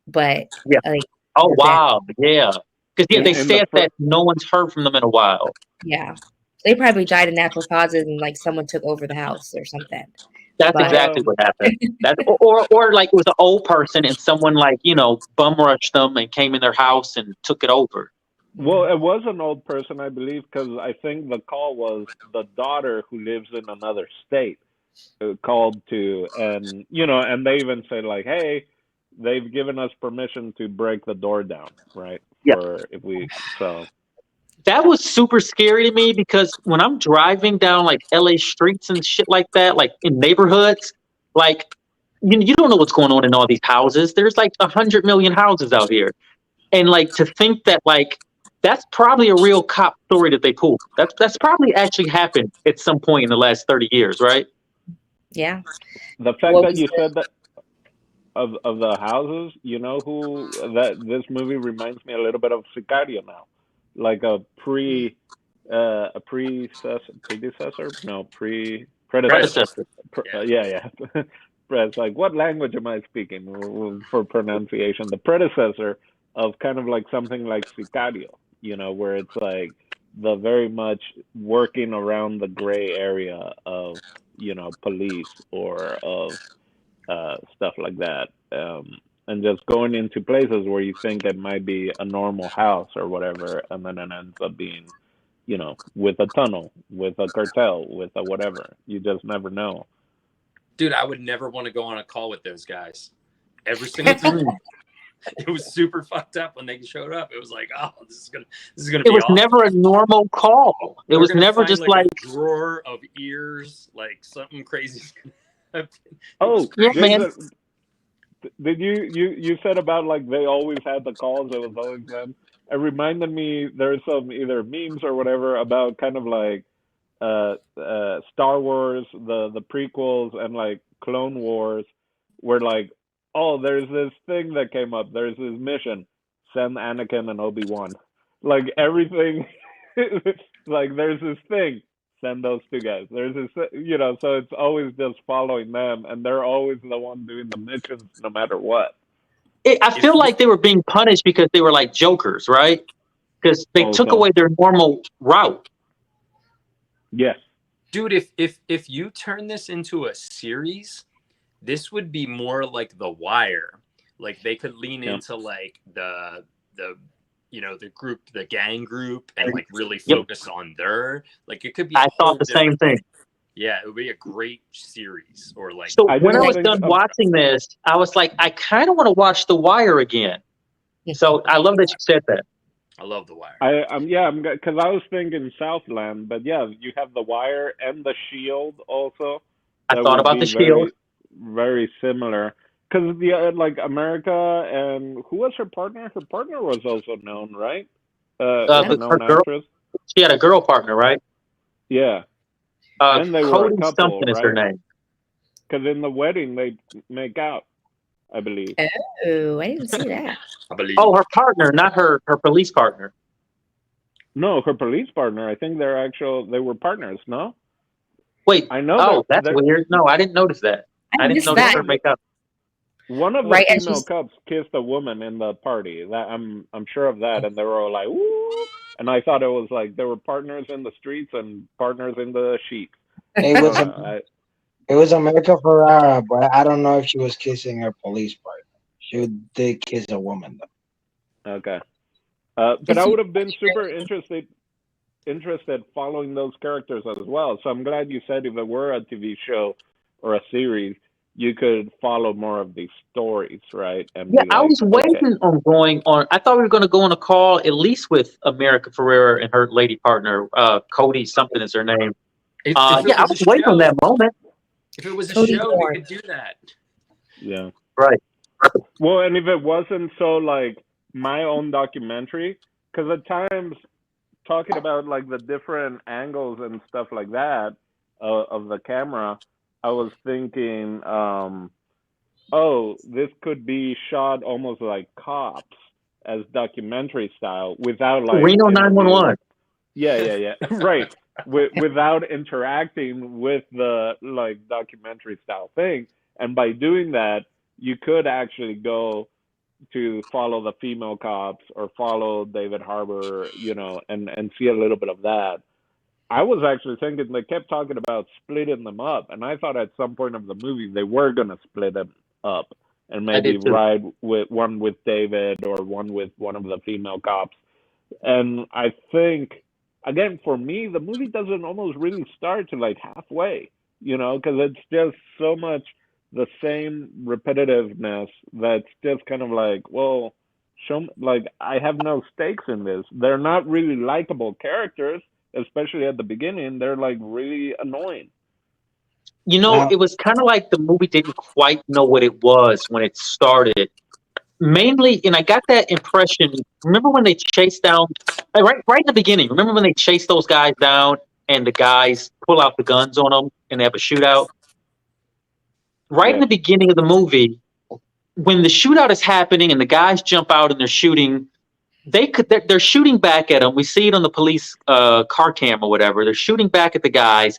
[SPEAKER 4] but
[SPEAKER 1] yeah.
[SPEAKER 4] like,
[SPEAKER 1] Oh
[SPEAKER 4] the bag-
[SPEAKER 1] wow, yeah. Because yeah, they
[SPEAKER 2] in the
[SPEAKER 1] said that no one's heard from them in a while.
[SPEAKER 4] yeah, they probably died of natural causes and like someone took over the house or something.
[SPEAKER 1] That's
[SPEAKER 4] But-
[SPEAKER 1] exactly what happened. That or like it was an old person and someone like bum rushed them and came in their house and took it over.
[SPEAKER 2] Well, it was an old person, I believe, because I think the call was the daughter who lives in another state called to, and and they even said like, hey, they've given us permission to break the door down, right? For if we so.
[SPEAKER 1] That was super scary to me because when I'm driving down like LA streets and shit like that, like in neighborhoods, like you don't know what's going on in all these houses. There's like 100 million houses out here. And like to think that like that's probably a real cop story that they pulled. That's probably actually happened at some point in the last 30 years, right?
[SPEAKER 4] Yeah.
[SPEAKER 2] The fact that you said that of the houses, who that this movie reminds me a little bit of Sicario now, like a predecessor, no, predecessor. Yeah. It's like, what language am I speaking for pronunciation? The predecessor of kind of like something like Sicario, where it's like the very much working around the gray area of police or of stuff like that, and just going into places where you think it might be a normal house or whatever, and then it ends up being, with a tunnel, with a cartel, with a whatever. You just never know.
[SPEAKER 3] Dude, I would never want to go on a call with those guys. Every single time. It was super fucked up when they showed up. It was like, oh, this is gonna be.
[SPEAKER 1] It was
[SPEAKER 3] awesome.
[SPEAKER 1] never a normal call. It was never just like
[SPEAKER 3] a drawer of ears, like something crazy.
[SPEAKER 2] Oh,
[SPEAKER 1] yeah, man.
[SPEAKER 2] Did you said about like they always had the calls? It was always them. It reminded me there's some either memes or whatever about kind of like Star Wars, the prequels, and like Clone Wars, where like, oh, there's this thing that came up. There's this mission. Send Anakin and Obi-Wan. Like everything, like there's this thing. Send those two guys. There's this, so it's always just following them, and they're always the one doing the missions, no matter what.
[SPEAKER 1] I feel like they were being punished because they were like jokers, right? Because they took away their normal route.
[SPEAKER 2] Yes,
[SPEAKER 3] dude. If you turn this into a series, this would be more like The Wire. Like they could lean into like the group, the gang group, and like really focus on their, like it could be.
[SPEAKER 1] I thought the same thing.
[SPEAKER 3] Yeah, it would be a great series. Or like,
[SPEAKER 1] so when I was done watching this, I was like, I kind of want to watch The Wire again. So I love that you said that.
[SPEAKER 3] I love The Wire.
[SPEAKER 2] I'm because I was thinking Southland, but yeah, you have The Wire and The Shield also.
[SPEAKER 1] I
[SPEAKER 2] That
[SPEAKER 1] thought
[SPEAKER 2] would
[SPEAKER 1] about
[SPEAKER 2] be
[SPEAKER 1] the Shield.
[SPEAKER 2] very similar. Because the like America and who was her partner? Her partner was also known, right? Is a
[SPEAKER 1] Her
[SPEAKER 2] known
[SPEAKER 1] girl,
[SPEAKER 2] actress.
[SPEAKER 1] she had a girl partner, right?
[SPEAKER 2] Yeah, and they were a
[SPEAKER 1] Cody
[SPEAKER 2] couple,
[SPEAKER 1] something is her
[SPEAKER 2] right?
[SPEAKER 1] name.
[SPEAKER 2] Because in the wedding they make out, I believe.
[SPEAKER 4] Oh, I didn't see that.
[SPEAKER 3] I believe.
[SPEAKER 1] Oh, her partner, not her police partner.
[SPEAKER 2] No, her police partner. I think they were partners. No,
[SPEAKER 1] Wait,
[SPEAKER 2] I know
[SPEAKER 1] oh, that's
[SPEAKER 2] they're
[SPEAKER 1] weird. No, I didn't notice that. I
[SPEAKER 4] I
[SPEAKER 1] didn't
[SPEAKER 4] missed
[SPEAKER 1] notice
[SPEAKER 2] one
[SPEAKER 4] that.
[SPEAKER 1] her
[SPEAKER 2] of the
[SPEAKER 1] makeup.
[SPEAKER 2] one of the
[SPEAKER 4] Right, and
[SPEAKER 2] female
[SPEAKER 4] she's
[SPEAKER 2] cops kissed a woman in the party. That I'm sure of that, and they were all like, "Ooh!" And I thought it was like they were partners in the streets and partners in the sheets.
[SPEAKER 5] It
[SPEAKER 2] I
[SPEAKER 5] was
[SPEAKER 2] don't
[SPEAKER 5] a,
[SPEAKER 2] know.
[SPEAKER 5] it was America Ferrera, but I don't know if she was kissing her police partner. She did kiss a woman
[SPEAKER 2] Okay, but
[SPEAKER 4] it's
[SPEAKER 2] I
[SPEAKER 4] super
[SPEAKER 2] would have been super
[SPEAKER 4] interesting.
[SPEAKER 2] interested following those characters as well. So I'm glad you said if it were a TV show or a series, you could follow more of these stories, right? And
[SPEAKER 1] Yeah,
[SPEAKER 2] be
[SPEAKER 1] I
[SPEAKER 2] like,
[SPEAKER 1] was
[SPEAKER 2] okay,
[SPEAKER 1] waiting on going on. I thought we were going to go on a call at least with America Ferrera and her lady partner, Cody something is her name.
[SPEAKER 3] If it
[SPEAKER 1] Yeah, I
[SPEAKER 3] was
[SPEAKER 1] was
[SPEAKER 3] a
[SPEAKER 1] waiting on
[SPEAKER 3] show,
[SPEAKER 1] that moment.
[SPEAKER 3] if it was a
[SPEAKER 4] Cody
[SPEAKER 3] show, we
[SPEAKER 4] Horn.
[SPEAKER 3] could do that.
[SPEAKER 2] yeah.
[SPEAKER 1] Right.
[SPEAKER 2] Well, and if it wasn't so like my own documentary, because at times talking about like the different angles and stuff like that of the camera, I was thinking, oh, this could be shot almost like Cops as documentary style without like
[SPEAKER 1] Reno
[SPEAKER 2] interviews.
[SPEAKER 1] 911.
[SPEAKER 2] Yeah, right. Without interacting with the like documentary style thing, and by doing that, you could actually go to follow the female cops or follow David Harbour, and see a little bit of that. I was actually thinking they kept talking about splitting them up, and I thought at some point of the movie they were gonna split them up and
[SPEAKER 1] I
[SPEAKER 2] maybe
[SPEAKER 1] did too.
[SPEAKER 2] ride with one with David or one with one of the female cops. And I think again for me the movie doesn't almost really start to like halfway, because it's just so much the same repetitiveness that's just kind of like, well, like I have no stakes in this. They're not really likable characters, especially at the beginning. They're like really annoying.
[SPEAKER 5] though.
[SPEAKER 1] It was kind of like the movie didn't quite know what it was when it started. Mainly, and I got that impression. Remember when they chased down, right in the beginning? Remember when they chased those guys down and the guys pull out the guns on them and they have a shootout? Right in
[SPEAKER 2] Yeah,
[SPEAKER 1] the beginning of the movie, when the shootout is happening and the guys jump out and they're shooting, they're shooting back at them. We see it on the police car cam or whatever. They're shooting back at the guys,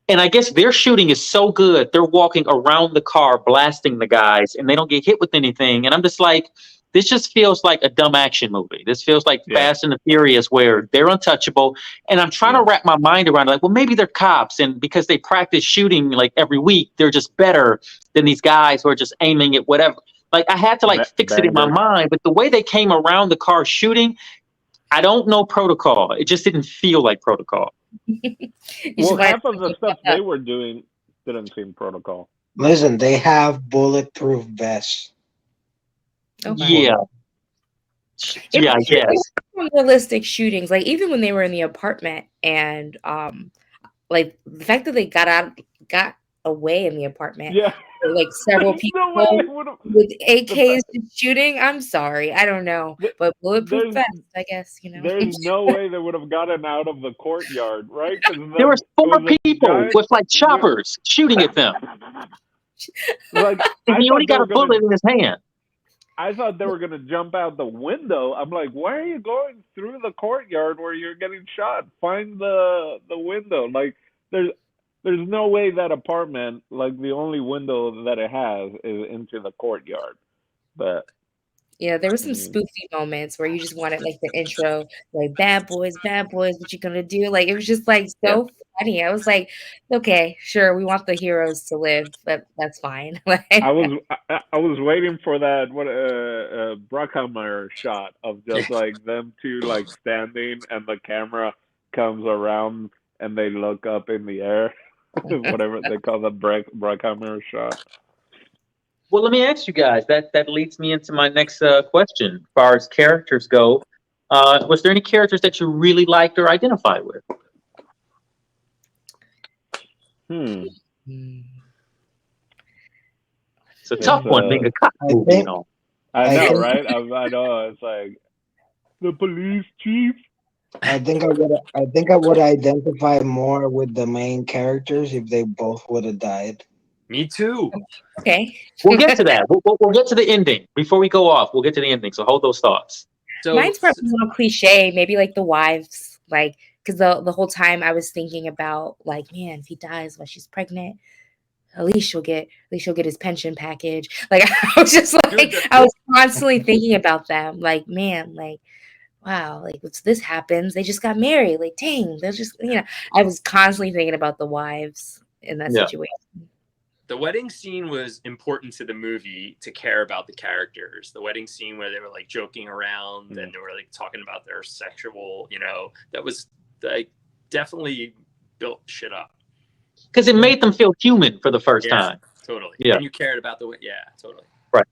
[SPEAKER 1] and I guess their shooting is so good they're walking around the car blasting the guys, and they don't get hit with anything. And I'm just like, this just feels like a dumb action movie. This feels like
[SPEAKER 2] yeah,
[SPEAKER 1] Fast and the Furious, where they're untouchable. And I'm trying to
[SPEAKER 2] yeah.
[SPEAKER 1] wrap my mind around it, like, well, maybe they're cops, and because they practice shooting like every week, they're just better than these guys who are just aiming at whatever. Like I had to like fix it in my
[SPEAKER 2] Bangers.
[SPEAKER 1] mind, but the way they came around the car shooting, I don't know protocol. It just didn't feel like protocol.
[SPEAKER 4] You just
[SPEAKER 2] Well,
[SPEAKER 4] wanted
[SPEAKER 2] half of the
[SPEAKER 4] to
[SPEAKER 2] stuff
[SPEAKER 4] up.
[SPEAKER 2] they were doing didn't seem protocol.
[SPEAKER 5] Listen, they have bulletproof vests.
[SPEAKER 4] Okay.
[SPEAKER 1] Yeah,
[SPEAKER 4] It
[SPEAKER 1] yeah, I
[SPEAKER 4] was
[SPEAKER 1] guess.
[SPEAKER 4] some realistic shootings, like even when they were in the apartment and like the fact that they got away in the apartment,
[SPEAKER 2] Yeah,
[SPEAKER 4] like several
[SPEAKER 2] there's no way
[SPEAKER 4] people
[SPEAKER 2] they would have.
[SPEAKER 4] with
[SPEAKER 2] The
[SPEAKER 4] AKs just shooting. I'm sorry, I don't know, but bulletproof
[SPEAKER 2] there's
[SPEAKER 4] vest, I guess,
[SPEAKER 2] there's no way they would have gotten out of the courtyard, right? Because
[SPEAKER 1] There was
[SPEAKER 2] it
[SPEAKER 1] four
[SPEAKER 2] was a
[SPEAKER 1] people
[SPEAKER 2] giant.
[SPEAKER 1] with like choppers shooting at them,
[SPEAKER 2] Like
[SPEAKER 1] and
[SPEAKER 2] I
[SPEAKER 1] he only
[SPEAKER 2] thought they
[SPEAKER 1] got
[SPEAKER 2] were
[SPEAKER 1] a
[SPEAKER 2] gonna.
[SPEAKER 1] bullet in his hand.
[SPEAKER 2] I thought they were gonna jump out the window. I'm like, why are you going through the courtyard where you're getting shot? Find the window. Like there's no way that apartment, like the only window that it has is into the courtyard. But
[SPEAKER 4] Yeah, there were some
[SPEAKER 2] mm,
[SPEAKER 4] spoofy moments where you just wanted like the intro, like bad boys, what you gonna do? Like it was just like
[SPEAKER 1] Yeah.
[SPEAKER 4] so funny. I was like, okay, sure, we want the heroes to live, but that's fine.
[SPEAKER 2] I
[SPEAKER 4] Like,
[SPEAKER 2] was I was waiting for that Bruckheimer shot of just like them two like standing and the camera comes around and they look up in the air, whatever they call the Bruckheimer shot.
[SPEAKER 1] Well, let me ask you guys. That leads me into my next question. As far as characters go, Was there any characters that you really liked or identified with?
[SPEAKER 2] Hmm.
[SPEAKER 1] It's a tough one being a cop
[SPEAKER 5] I
[SPEAKER 1] movie,
[SPEAKER 5] think-
[SPEAKER 1] you know.
[SPEAKER 2] I
[SPEAKER 5] I
[SPEAKER 2] know,
[SPEAKER 5] think-
[SPEAKER 2] right? I know. It's like the police chief.
[SPEAKER 5] I think I would identify more with the main characters if they both would have died.
[SPEAKER 3] Me too.
[SPEAKER 4] Okay.
[SPEAKER 1] We'll get to that. We'll get to the ending. Before we go off, we'll get to the ending. So hold those thoughts.
[SPEAKER 3] So
[SPEAKER 4] Mine's probably a little cliche, maybe like the wives, like because the whole time I was thinking about like, man, if he dies while she's pregnant, at least she'll get his pension package. Like I was just like I was constantly thinking about them. Like, man, like wow, like if this happens, they just got married. Like, dang, they're just I was constantly thinking about the wives in that situation.
[SPEAKER 3] the wedding scene was important to the movie to care about the characters. The wedding scene where they were like joking around and they were like talking about their sexual, that was like definitely built shit up.
[SPEAKER 1] Because it made them feel human for the first time.
[SPEAKER 3] Totally.
[SPEAKER 1] Yeah.
[SPEAKER 3] And you cared about totally.
[SPEAKER 1] Right.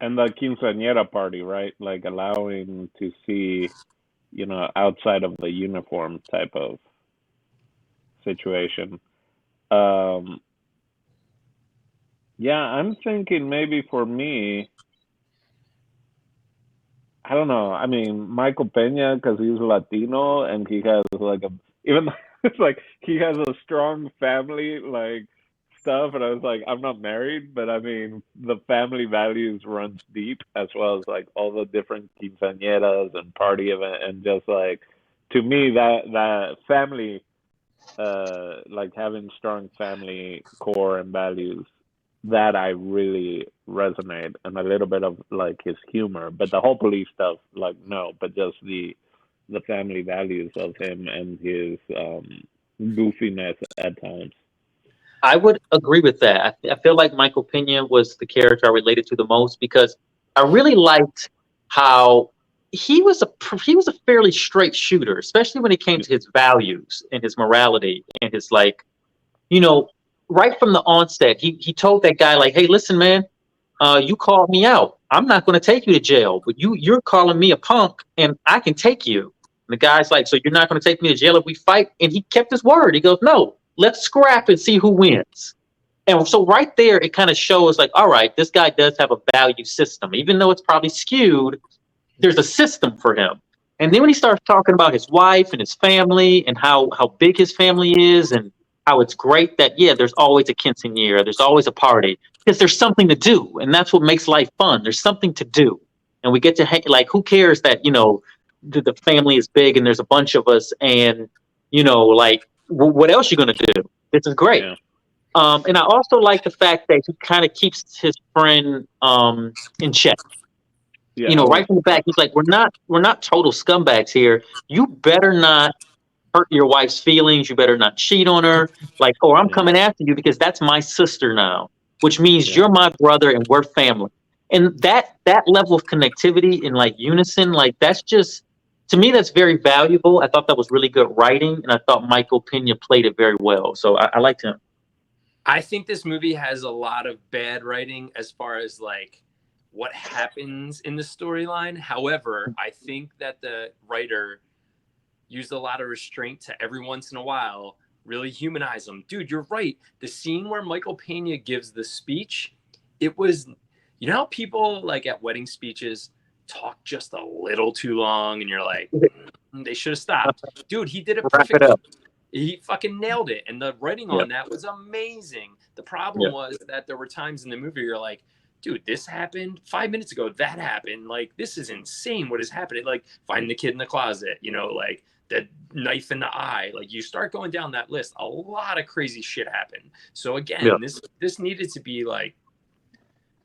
[SPEAKER 2] And the quinceañera party, right? Like allowing to see, outside of the uniform type of situation. Yeah, I'm thinking maybe for me, I don't know. I mean, Michael Peña, because he's Latino and he has like even it's like he has a strong family like stuff, and I was like, I'm not married, but I mean, the family values runs deep, as well as like all the different quinceañeras and party event, and just like to me that family, like having strong family core and values, that I really resonate, and a little bit of like his humor, but the whole police stuff, like no, but just the family values of him and his goofiness at times.
[SPEAKER 1] I would agree with that. I feel like Michael Peña was the character I related to the most because I really liked how he was a fairly straight shooter, especially when it came to his values and his morality and his right from the onset, he told that guy like, hey, listen, man, you called me out. I'm not going to take you to jail, but you're calling me a punk and I can take you. And the guy's like, so you're not going to take me to jail if we fight? And he kept his word. He goes, no, let's scrap and see who wins. And so right there, it kind of shows like, all right, this guy does have a value system, even though it's probably skewed. There's a system for him. And then when he starts talking about his wife and his family and how big his family is and how it's great that, there's always a quinceañera, there's always a party, because there's something to do. And that's what makes life fun. There's something to do. And we get to hang, like, who cares that, the family is big and there's a bunch of us and, what else you going to do? This is great.
[SPEAKER 2] Yeah.
[SPEAKER 1] And I also like the fact that he kind of keeps his friend in check.
[SPEAKER 2] Yeah,
[SPEAKER 1] Right from the back, he's like, we're not total scumbags here. You better not hurt your wife's feelings. You better not cheat on her. Like, or I'm coming after you because that's my sister now, which means you're my brother and we're family. And that level of connectivity and like unison, like that's just, to me, that's very valuable. I thought that was really good writing, and I thought Michael Peña played it very well. So I liked him.
[SPEAKER 3] I think this movie has a lot of bad writing as far as like what happens in the storyline. However, I think that the writer used a lot of restraint to every once in a while really humanize them. Dude, you're right. The scene where Michael Peña gives the speech, it was, how people like at wedding speeches talk just a little too long and you're like, they should have stopped. Dude, he did it perfectly. He fucking nailed it. And the writing on that was amazing. The problem was that there were times in the movie you're like, dude, this happened 5 minutes ago. That happened. Like, this is insane. What is happening? Like, finding the kid in the closet, like the knife in the eye. Like, you start going down that list. A lot of crazy shit happened. So again, this needed to be like,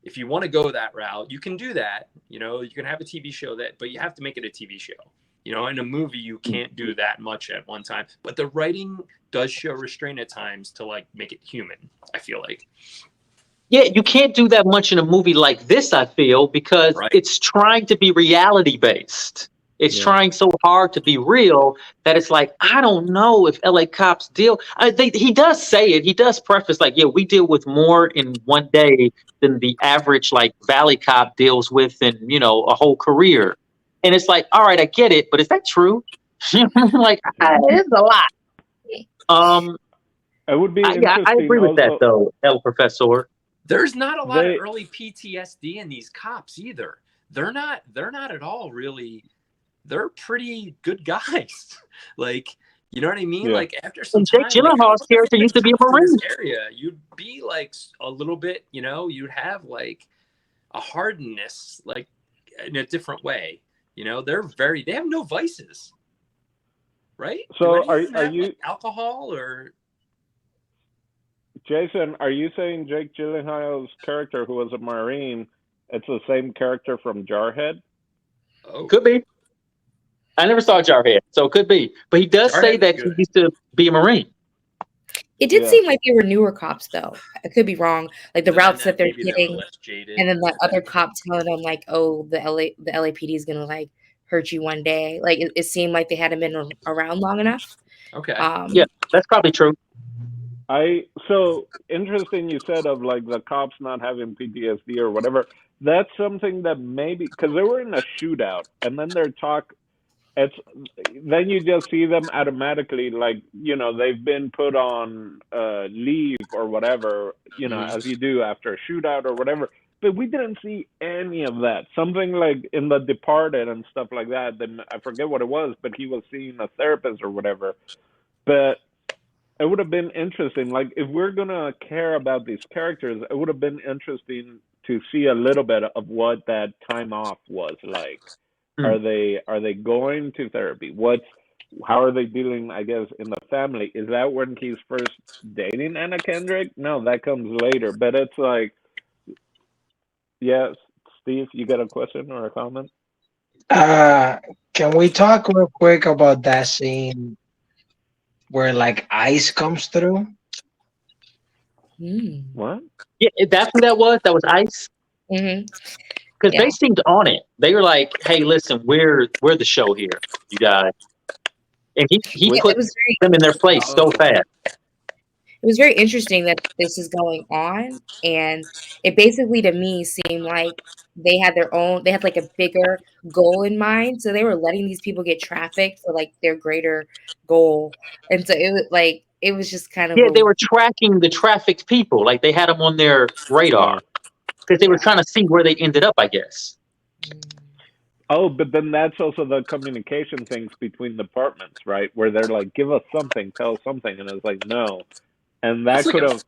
[SPEAKER 3] if you want to go that route, you can do that. You can have a TV show but you have to make it a TV show. In a movie, you can't do that much at one time. But the writing does show restraint at times to like make it human, I feel like.
[SPEAKER 1] Yeah, you can't do that much in a movie like this, I feel, because it's trying to be reality based. It's trying so hard to be real that it's like, I don't know if LA cops deal. He does say it. He does preface like, we deal with more in one day than the average like Valley cop deals with in, a whole career. And it's like, all right, I get it, but is that true? Like, it's a lot.
[SPEAKER 2] It would be
[SPEAKER 1] I
[SPEAKER 2] interesting
[SPEAKER 1] agree with that
[SPEAKER 2] also.
[SPEAKER 1] though, El Professor.
[SPEAKER 3] There's not a lot of early PTSD in these cops either. They're not at all really. They're pretty good guys. Like, you know what I mean?
[SPEAKER 2] Yeah.
[SPEAKER 3] Like after some
[SPEAKER 1] And Jake
[SPEAKER 3] time, like,
[SPEAKER 1] Gyllenhaal's character used to be a
[SPEAKER 3] in this
[SPEAKER 1] Marine.
[SPEAKER 3] area, you'd be like a little bit, you know, you'd have like a hardness, like in a different way. You know, they have no vices, right?
[SPEAKER 2] So
[SPEAKER 3] Do any of them
[SPEAKER 2] are
[SPEAKER 3] have,
[SPEAKER 2] you,
[SPEAKER 3] like, alcohol or?
[SPEAKER 2] Jason, are you saying Jake Gyllenhaal's character, who was a Marine, it's the same character from Jarhead?
[SPEAKER 3] Oh,
[SPEAKER 1] Could be. I never saw Jarhead, so it could be. But he does say
[SPEAKER 3] Jarhead's
[SPEAKER 1] that he
[SPEAKER 3] good.
[SPEAKER 1] used to be a Marine.
[SPEAKER 4] It did
[SPEAKER 2] Yeah.
[SPEAKER 4] seem like they were newer cops, though. I could be wrong. Like the
[SPEAKER 3] So then
[SPEAKER 4] routes that they're
[SPEAKER 3] maybe they were
[SPEAKER 4] hitting,
[SPEAKER 3] less jaded.
[SPEAKER 4] and then the other cop telling them like, "Oh, the LAPD is gonna like hurt you one day." Like it seemed like they hadn't been around long enough.
[SPEAKER 3] Okay.
[SPEAKER 1] Yeah, that's probably true.
[SPEAKER 2] So interesting you said of like the cops not having PTSD or whatever. That's something that maybe, because they were in a shootout and then then you just see them automatically, like, you know, they've been put on leave or whatever, you know, as you do after a shootout or whatever. But we didn't see any of that. Something like in The Departed and stuff like that. Then I forget what it was, but he was seeing a therapist or whatever. But it would have been interesting. Like, if we're gonna care about these characters, it would have been interesting to see a little bit of what that time off was like. Are they going to therapy? How are they dealing, I guess, in the family? Is that when he's first dating Anna Kendrick? No, that comes later. But it's like, yes, Steve, you got a question or a comment?
[SPEAKER 5] Can we talk real quick about that scene where like ice comes through?
[SPEAKER 2] What?
[SPEAKER 1] Yeah, that's who that was. That was Ice.
[SPEAKER 4] Mm-hmm.
[SPEAKER 1] Because they seemed on it. They were like, "Hey, listen, we're the show here, you guys." And he put them in their place so fast.
[SPEAKER 4] It was very interesting that this is going on, and it basically to me seemed like they had like a bigger goal in mind, so they were letting these people get trafficked for like their greater goal, and so it was just kind of
[SPEAKER 1] they were tracking the trafficked people, like they had them on their radar because they were trying to see where they ended up, I guess.
[SPEAKER 2] Oh, but then that's also the communication things between departments, right? Where they're like, "Give us something, tell us something," and it's like, "No." And that could have,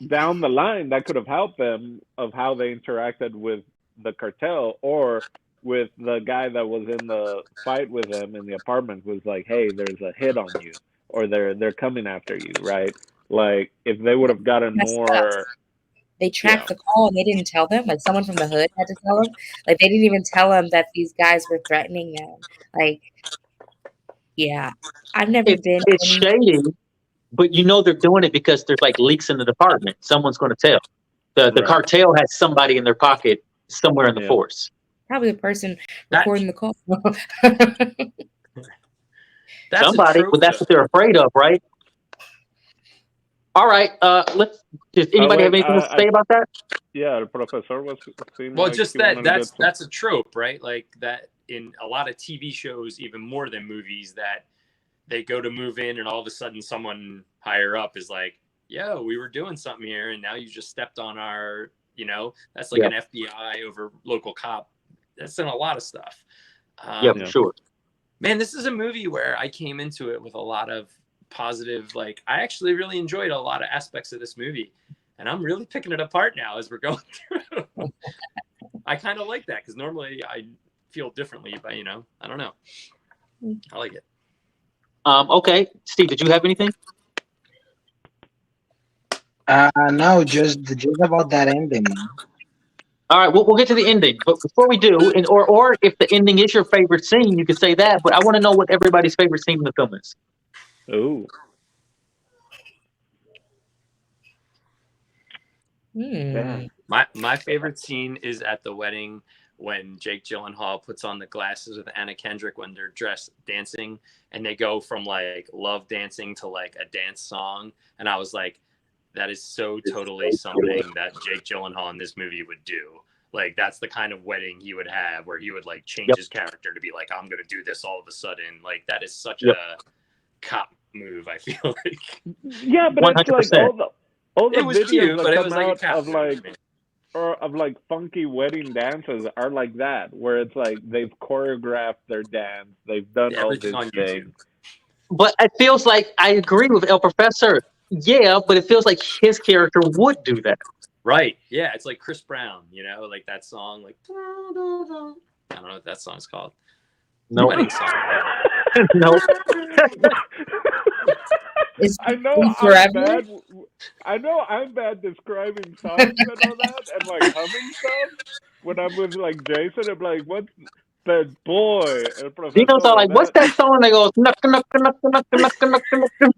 [SPEAKER 2] down the line, that could have helped them of how they interacted with the cartel, or with the guy that was in the fight with them in the apartment was like, "Hey, there's a hit on you," or they're coming after you, right? Like, if they would have gotten more.
[SPEAKER 4] They tracked the call and they didn't tell them. Like someone from the hood had to tell them. Like they didn't even tell them that these guys were threatening them. Like, yeah, I've never been.
[SPEAKER 1] It's shady, but you know they're doing it because there's like leaks in the department. Someone's going to tell. The cartel has somebody in their pocket somewhere in the force.
[SPEAKER 4] Probably the person recording the call.
[SPEAKER 1] Somebody, but that's what they're afraid of, right? All right. Does anybody have anything to say about that?
[SPEAKER 2] Yeah, the professor was.
[SPEAKER 3] Well, like just that's a trope, right? Like that in a lot of TV shows, even more than movies, that they go to move in and all of a sudden someone higher up is like, "Yo, we were doing something here, and now you just stepped on our," you know, that's like an FBI over local cop. That's in a lot of stuff.
[SPEAKER 1] For sure.
[SPEAKER 3] Man, this is a movie where I came into it with a lot of positive, like I actually really enjoyed a lot of aspects of this movie, and I'm really picking it apart now as we're going through. I kind of like that because normally I feel differently, but you know, I don't know. I like it.
[SPEAKER 1] Okay, Steve, did you have anything?
[SPEAKER 5] No, just about that ending.
[SPEAKER 1] All right, we'll get to the ending, but before we do, or if the ending is your favorite scene, you can say that. But I want to know what everybody's favorite scene in the film is.
[SPEAKER 2] Oh.
[SPEAKER 3] My favorite scene is at the wedding when Jake Gyllenhaal puts on the glasses with Anna Kendrick when they're dressed dancing, and they go from like love dancing to like a dance song, and I was like, that is so totally something that Jake Gyllenhaal in this movie would do. Like that's the kind of wedding he would have, where he would like change
[SPEAKER 1] Yep.
[SPEAKER 3] his character to be like, I'm gonna do this all of a sudden. Like that is such
[SPEAKER 1] Yep.
[SPEAKER 3] a cop move. I feel like.
[SPEAKER 2] Yeah, but it's like
[SPEAKER 1] 100%.
[SPEAKER 2] all the
[SPEAKER 3] It was
[SPEAKER 2] videos
[SPEAKER 3] cute,
[SPEAKER 2] that
[SPEAKER 3] but it
[SPEAKER 2] come
[SPEAKER 3] was like a
[SPEAKER 2] out
[SPEAKER 3] cop
[SPEAKER 2] of
[SPEAKER 3] move.
[SPEAKER 2] like or of like funky wedding dances are like that, where it's like they've choreographed their dance, they've done all
[SPEAKER 3] Everything
[SPEAKER 2] these
[SPEAKER 3] on
[SPEAKER 2] things.
[SPEAKER 3] YouTube.
[SPEAKER 1] But it feels like I agree with El Professor. Yeah, but it feels like his character would do that.
[SPEAKER 3] Right. Yeah, it's like Chris Brown, you know, like that song, like I don't know what that song's called.
[SPEAKER 1] No,
[SPEAKER 3] Wedding song.
[SPEAKER 1] no.
[SPEAKER 4] It's
[SPEAKER 2] I know I'm
[SPEAKER 4] forever.
[SPEAKER 2] bad. I know I'm bad describing songs and all that, and like humming stuff. When I'm with like Jason, I'm like, "What's that boy?" El
[SPEAKER 1] Dino's all
[SPEAKER 2] Professor.
[SPEAKER 1] like, "What's that song?" They go, "Knuck, knuck, knuck, knuck, knuck, knuck, knuck, knuck."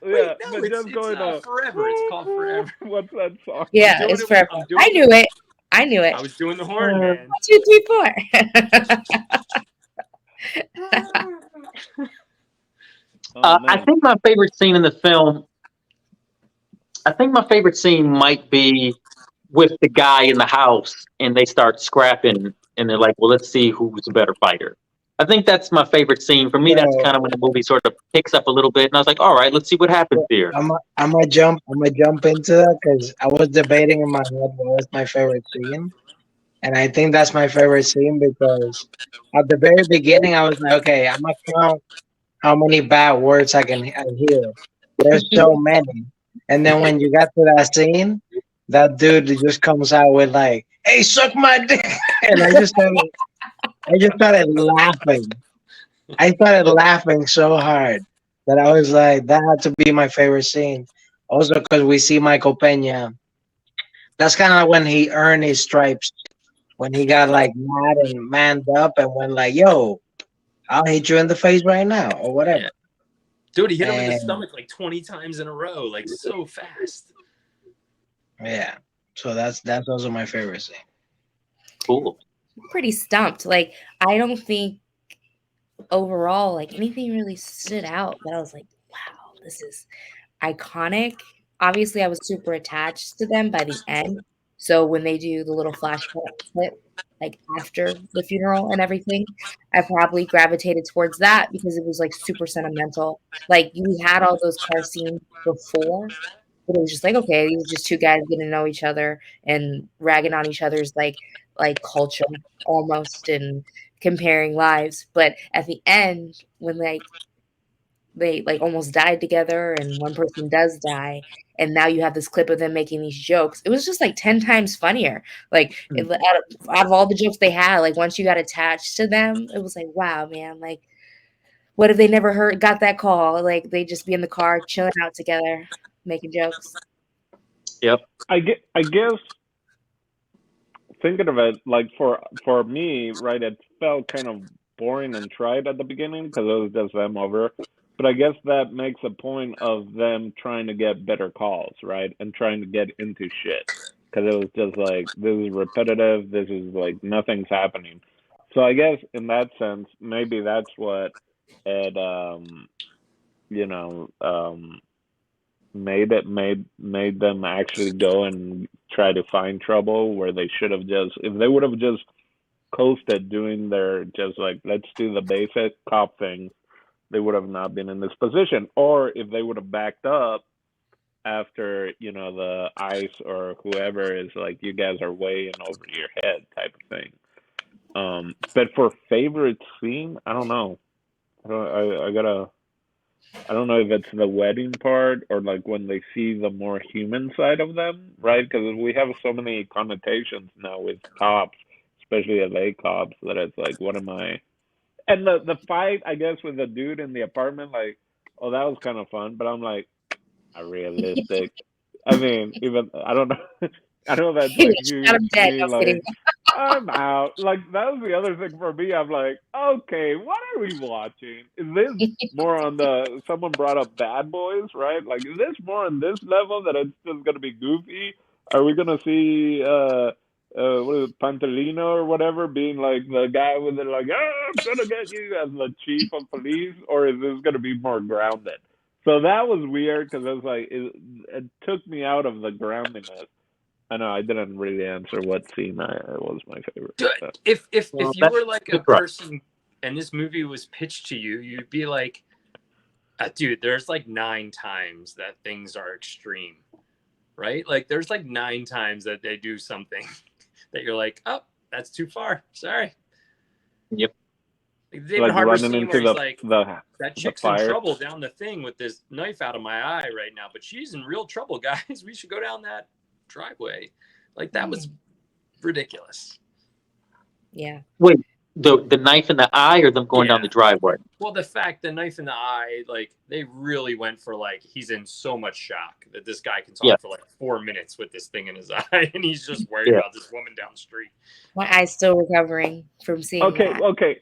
[SPEAKER 2] Yeah,
[SPEAKER 3] Wait, no,
[SPEAKER 2] but
[SPEAKER 3] it's
[SPEAKER 2] just going
[SPEAKER 3] Forever. It's called Forever.
[SPEAKER 2] What's that song?
[SPEAKER 4] Yeah,
[SPEAKER 3] doing
[SPEAKER 4] it's
[SPEAKER 3] it.
[SPEAKER 4] forever.
[SPEAKER 3] I'm
[SPEAKER 4] I
[SPEAKER 3] doing
[SPEAKER 4] knew it. I knew it.
[SPEAKER 3] I was doing the horn,
[SPEAKER 1] Uh,
[SPEAKER 3] man.
[SPEAKER 4] 1, 2, 3, 4.
[SPEAKER 2] Oh
[SPEAKER 1] I
[SPEAKER 2] man.
[SPEAKER 1] think my favorite scene in the film. I think my favorite scene might be with the guy in the house, and they start scrapping, and they're like, "Well, let's see who's a better fighter." I think that's my favorite scene. For me, that's
[SPEAKER 5] So,
[SPEAKER 1] kind of when the movie sort of picks up a little bit, and I was like, "All right, let's see what happens here."
[SPEAKER 5] I'm gonna jump into that because I was debating in my head what was my favorite scene, and I think that's my favorite scene because at the very beginning I was like, okay, I'm gonna count how many bad words I hear. There's so many, and then when you got to that scene, that dude just comes out with like, "Hey, suck my dick," and I just started laughing. I started laughing so hard that I was like, that had to be my favorite scene. Also, because we see Michael Peña. That's kind of like when he earned his stripes, when he got like mad and manned up and went like, "Yo, I'll hit you in the face right now," or whatever.
[SPEAKER 3] Yeah. Dude, he hit him in the
[SPEAKER 5] And
[SPEAKER 3] stomach like 20 times in a row, like so fast.
[SPEAKER 5] yeah, so that's also my favorite scene.
[SPEAKER 1] Cool.
[SPEAKER 4] Pretty stumped. Like, I don't think overall, like, anything really stood out that I was like, wow, this is iconic. Obviously, I was super attached to them by the end. So when they do the little flashback clip, like after the funeral and everything, I probably gravitated towards that because it was like super sentimental. Like you had all those car scenes before, but it was just like, okay, these are just two guys getting to know each other and ragging on each other's like culture almost and comparing lives. But at the end, when like they like almost died together and one person does die and now you have this clip of them making these jokes, it was just like 10 times funnier. Like out of all the jokes they had, like once you got attached to them, it was like, wow, man, like what if they never got that call? Like they just be in the car chilling out together making jokes.
[SPEAKER 1] Yep.
[SPEAKER 2] I guess thinking of it, like for me, right, it felt kind of boring and trite at the beginning because it was just them over. But I guess that makes a point of them trying to get better calls, right, and trying to get into shit because it was just like this is repetitive. This is like nothing's happening. So I guess in that sense, maybe that's what it you know made them actually go and try to find trouble where they should have just if they would have just coasted doing their just like let's do the basic cop thing, they would have not been in this position. Or if they would have backed up after the ICE or whoever is like you guys are way in over your head type of thing. But for favorite scene, I don't know. I don't know if it's the wedding part or like when they see the more human side of them, right? Because we have so many connotations now with cops, especially LA cops, that it's like, what am I? And the fight, I guess, with the dude in the apartment, like, oh, that was kind of fun, but I'm like, not realistic. I mean, even I don't know. I know that's like
[SPEAKER 4] Shot
[SPEAKER 2] huge
[SPEAKER 4] him
[SPEAKER 2] to
[SPEAKER 4] dead.
[SPEAKER 2] me.
[SPEAKER 4] No kidding.
[SPEAKER 2] Like, I'm out. Like that was the other thing for me. I'm like, okay, what are we watching? Is this more on the? Someone brought up Bad Boys, right? Like, is this more on this level that it's just gonna be goofy? Are we gonna see what is it, Pantalino or whatever, being like the guy with the like, oh, I'm gonna get you as the chief of police, or is this gonna be more grounded? So that was weird because I was like, it took me out of the groundedness. I know I didn't really answer what scene was my favorite.
[SPEAKER 3] If
[SPEAKER 1] Well,
[SPEAKER 3] you were like a
[SPEAKER 1] that's right.
[SPEAKER 3] person and this movie was pitched to you, you'd be like, dude, there's like 9 times that things are extreme, right? Like there's like 9 times that they do something that you're like, oh, that's too far. Sorry.
[SPEAKER 1] Yep.
[SPEAKER 3] Like David
[SPEAKER 2] Like
[SPEAKER 3] Harbour
[SPEAKER 2] running
[SPEAKER 3] scene where
[SPEAKER 2] into
[SPEAKER 3] he's like, that
[SPEAKER 2] the
[SPEAKER 3] chick's in
[SPEAKER 2] fire.
[SPEAKER 3] trouble down the thing with this knife out of my eye right now, but she's in real trouble, guys. We should go down that driveway. Like that was ridiculous.
[SPEAKER 4] Yeah.
[SPEAKER 1] Wait, the knife in the eye or them going down the driveway?
[SPEAKER 3] Well, the knife in the eye, like they really went for like he's in so much shock that this guy can talk for like 4 minutes with this thing in his eye, and he's just worried about this woman down the street.
[SPEAKER 4] My eye's still recovering from seeing that.
[SPEAKER 2] Okay.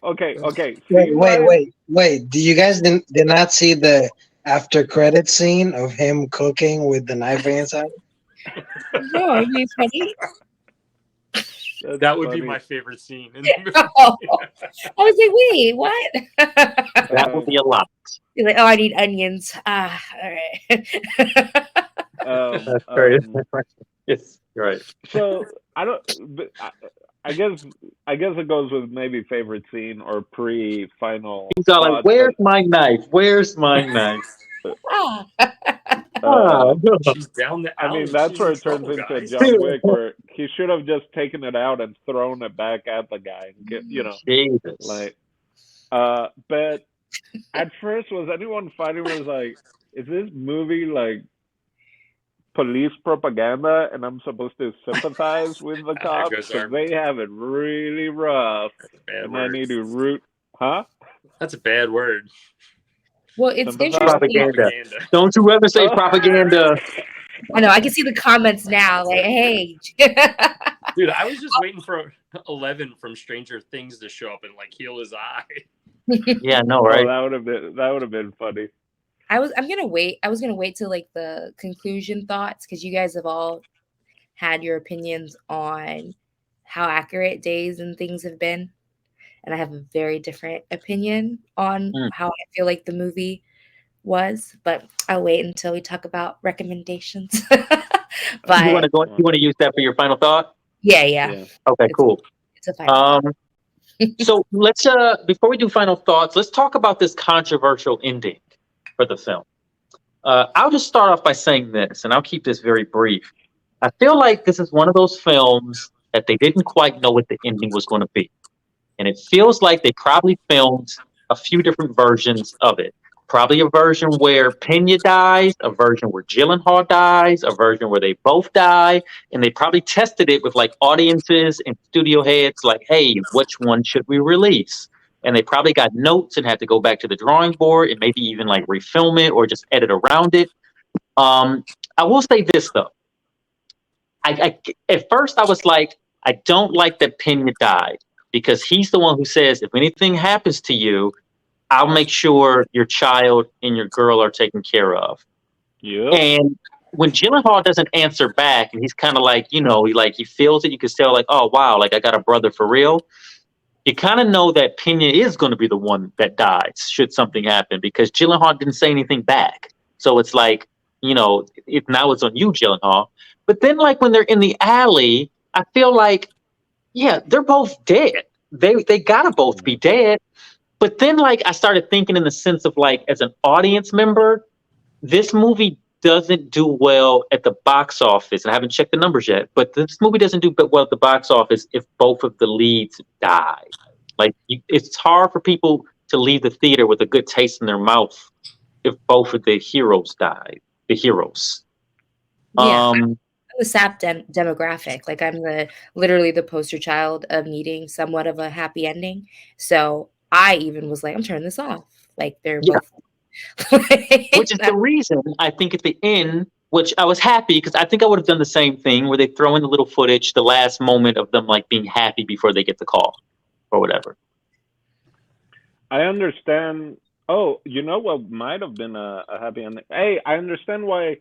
[SPEAKER 5] Wait. Do you guys did not see the after credit scene of him cooking with the knife in his eye?
[SPEAKER 4] No, are you funny?
[SPEAKER 3] That would be my favorite scene in the movie.
[SPEAKER 4] Oh, I was like, wait, what?
[SPEAKER 1] That would be a lot.
[SPEAKER 4] You're like, oh, I need onions. All right.
[SPEAKER 1] That's very yes, right.
[SPEAKER 2] So I don't. I guess it goes with maybe favorite scene or pre-final.
[SPEAKER 1] He's all like, "Where's my knife? Where's my knife?"
[SPEAKER 3] She's down the alley.
[SPEAKER 2] I mean, that's where it turns into John Wick, where he should have just taken it out and thrown it back at the guy.
[SPEAKER 1] Jesus.
[SPEAKER 2] Like, but at first, was anyone fighting? Was like, is this movie like police propaganda, and I'm supposed to sympathize with the cops because they have it really rough, and I need to root? Huh?
[SPEAKER 3] That's a bad word.
[SPEAKER 4] Well, it's interesting.
[SPEAKER 1] Propaganda. Don't you ever say propaganda.
[SPEAKER 4] I know. I can see the comments now. Like, hey.
[SPEAKER 3] Dude, I was just waiting for 11 from Stranger Things to show up and like heal his eye.
[SPEAKER 1] Yeah, no, right?
[SPEAKER 2] Oh, that would have been funny.
[SPEAKER 4] I was gonna wait till like the conclusion thoughts, because you guys have all had your opinions on how accurate days and things have been. And I have a very different opinion on how I feel like the movie was, but I'll wait until we talk about recommendations. But
[SPEAKER 1] you want to use that for your final thought?
[SPEAKER 4] Yeah.
[SPEAKER 1] Okay, cool.
[SPEAKER 4] It's a final thought.
[SPEAKER 1] So let's before we do final thoughts, let's talk about this controversial ending for the film. I'll just start off by saying this, and I'll keep this very brief. I feel like this is one of those films that they didn't quite know what the ending was going to be. And it feels like they probably filmed a few different versions of it. Probably a version where Peña dies, a version where Gyllenhaal dies, a version where they both die. And they probably tested it with like audiences and studio heads like, hey, which one should we release? And they probably got notes and had to go back to the drawing board and maybe even like refilm it or just edit around it. I will say this, though. I at first I was like, I don't like that Peña died, because he's the one who says, if anything happens to you, I'll make sure your child and your girl are taken care of.
[SPEAKER 2] Yeah.
[SPEAKER 1] And when Gyllenhaal doesn't answer back, and he's kind of like, he feels it, you can tell like, oh, wow, like I got a brother for real. You kind of know that Peña is going to be the one that dies should something happen, because Gyllenhaal didn't say anything back. So it's like, now it's on you, Gyllenhaal. But then like when they're in the alley, I feel like, yeah, they're both dead. They gotta both be dead. But then like I started thinking in the sense of like, as an audience member, this movie doesn't do well at the box office. And I haven't checked the numbers yet, but this movie doesn't do well at the box office if both of the leads die. Like it's hard for people to leave the theater with a good taste in their mouth if both of the heroes die. The heroes.
[SPEAKER 4] Yeah. The SAP demographic. Like I'm literally the poster child of needing somewhat of a happy ending. So I even was like, I'm turning this off. Like they're both.
[SPEAKER 1] Which is the reason I think at the end, which I was happy, because I think I would have done the same thing where they throw in the little footage, the last moment of them like being happy before they get the call or whatever.
[SPEAKER 2] I understand. Oh, you know what might have been a happy ending? Hey, I understand why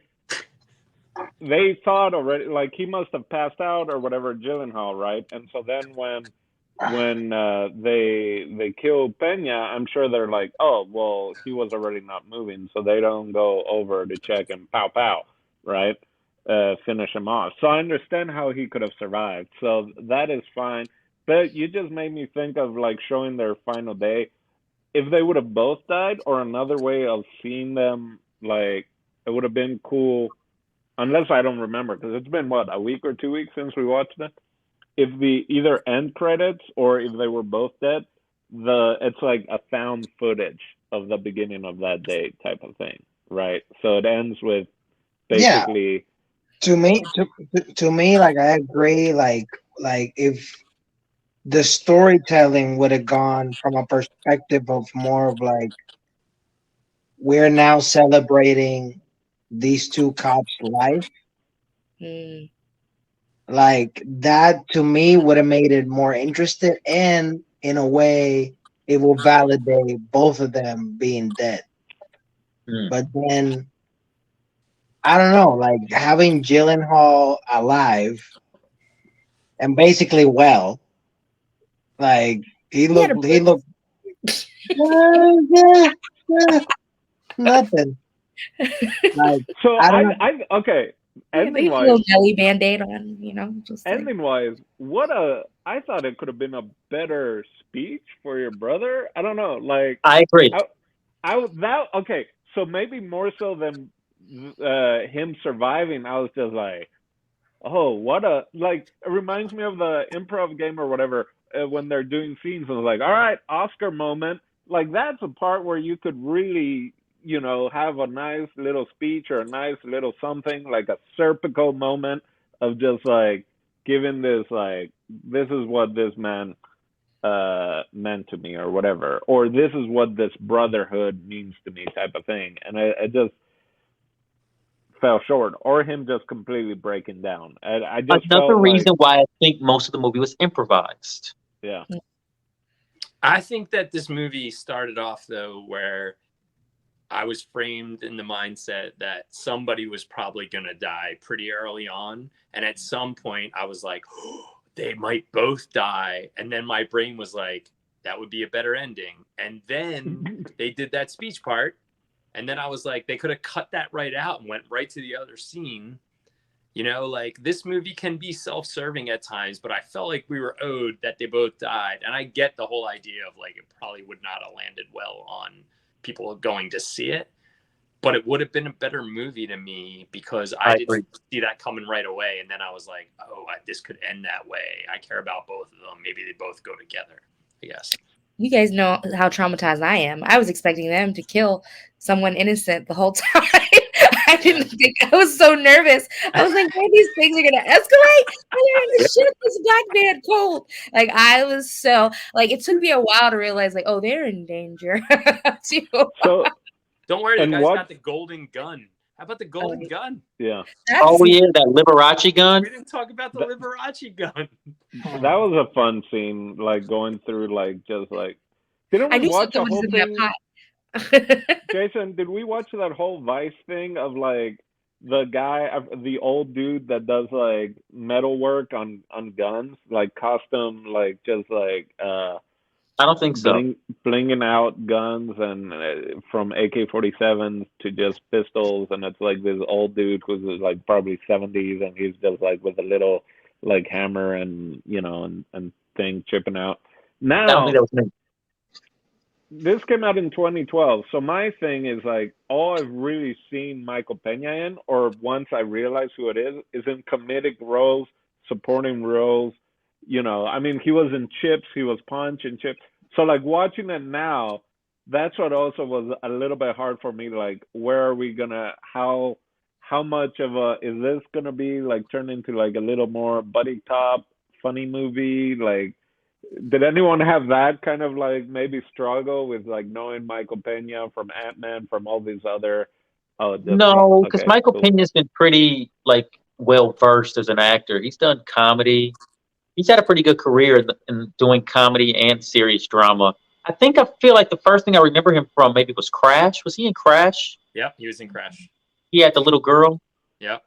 [SPEAKER 2] they thought already, like he must have passed out or whatever, Gyllenhaal, right? And so then when they kill Peña, I'm sure they're like, oh, well, he was already not moving, so they don't go over to check and pow, right? finish him off. So I understand how he could have survived. So that is fine. But you just made me think of like showing their final day. If they would have both died, or another way of seeing them, like it would have been cool. Unless I don't remember, because it's been what, a week or 2 weeks since we watched it. If the either end credits or if they were both dead, it's like a found footage of the beginning of that day type of thing, right? So it ends with basically.
[SPEAKER 5] To me, like I agree. Like if the storytelling would have gone from a perspective of more of like we're now celebrating these two cops' life.
[SPEAKER 4] Mm.
[SPEAKER 5] Like that to me would have made it more interesting, and in a way it will validate both of them being dead. But then I don't know, like having Gyllenhaal alive and basically well, like he looked nothing. Like
[SPEAKER 2] So
[SPEAKER 5] I don't know.
[SPEAKER 2] okay. Ending
[SPEAKER 4] a
[SPEAKER 2] wise,
[SPEAKER 4] little jelly band-aid on, just like...
[SPEAKER 2] ending wise, I thought it could have been a better speech for your brother. I don't know, like
[SPEAKER 1] I agree.
[SPEAKER 2] Okay. So maybe more so than him surviving, I was just like, oh, what a, like, it reminds me of the improv game or whatever, when they're doing scenes and it's like, all right, Oscar moment. Like, that's a part where you could really, have a nice little speech or a nice little something, like a Serpico moment of just like giving this, like, this is what this man meant to me or whatever, or this is what this brotherhood means to me type of thing. And I just fell short, or him just completely breaking down. I just
[SPEAKER 1] Another
[SPEAKER 2] felt
[SPEAKER 1] reason
[SPEAKER 2] like,
[SPEAKER 1] why I think most of the movie was improvised.
[SPEAKER 2] yeah.
[SPEAKER 3] I think that this movie started off though where I was framed in the mindset that somebody was probably going to die pretty early on, and at some point I was like, oh, they might both die, and then my brain was like, that would be a better ending. And then they did that speech part, and then I was like, they could have cut that right out and went right to the other scene. Like, this movie can be self-serving at times, but I felt like we were owed that they both died. And I get the whole idea of like, it probably would not have landed well on people going to see it, but it would have been a better movie to me because I didn't see that coming right away. And then I was like, oh, this could end that way. I care about both of them. Maybe they both go together, I guess.
[SPEAKER 4] You guys know how traumatized I am. I was expecting them to kill someone innocent the whole time. I didn't think, I was so nervous. I was like, man, these things are going to escalate. They're going to shoot this black man cold. Like, I was so, like, it took me a while to realize, like, oh, they're in danger too.
[SPEAKER 2] So
[SPEAKER 3] don't worry, the guy's got the golden gun. How about the golden gun?
[SPEAKER 2] Yeah.
[SPEAKER 1] That Liberace gun.
[SPEAKER 3] We didn't talk about the Liberace gun.
[SPEAKER 2] That was a fun scene, like going through, like, just like, didn't we watch the whole thing? Jason, did we watch that whole Vice thing of like the guy, the old dude that does like metal work on guns, like custom, like just like
[SPEAKER 1] I don't think so.
[SPEAKER 2] Blinging out guns, and from AK-47s to just pistols, and it's like this old dude who's like probably 70s, and he's just like with a little like hammer and and thing chipping out. Now,
[SPEAKER 1] I don't think that was me.
[SPEAKER 2] This came out in 2012, so my thing is like all I've really seen Michael Peña in, or once I realize who it is in comedic roles, supporting roles. I mean, he was in Chips, he was Punch and Chips. So like watching it now, that's what also was a little bit hard for me. Like, where are we gonna? How much of a is this gonna be like turned into like a little more buddy cop funny movie? Like, did anyone have that kind of like maybe struggle with like knowing Michael Peña from Ant-Man, from all these other?
[SPEAKER 1] No, because Michael Peña's been pretty like well versed as an actor. He's done comedy. He's had a pretty good career in doing comedy and serious drama. I feel like the first thing I remember him from maybe was Crash. Was he in Crash?
[SPEAKER 3] Yeah, he was in Crash.
[SPEAKER 1] He had the little girl.
[SPEAKER 3] Yeah.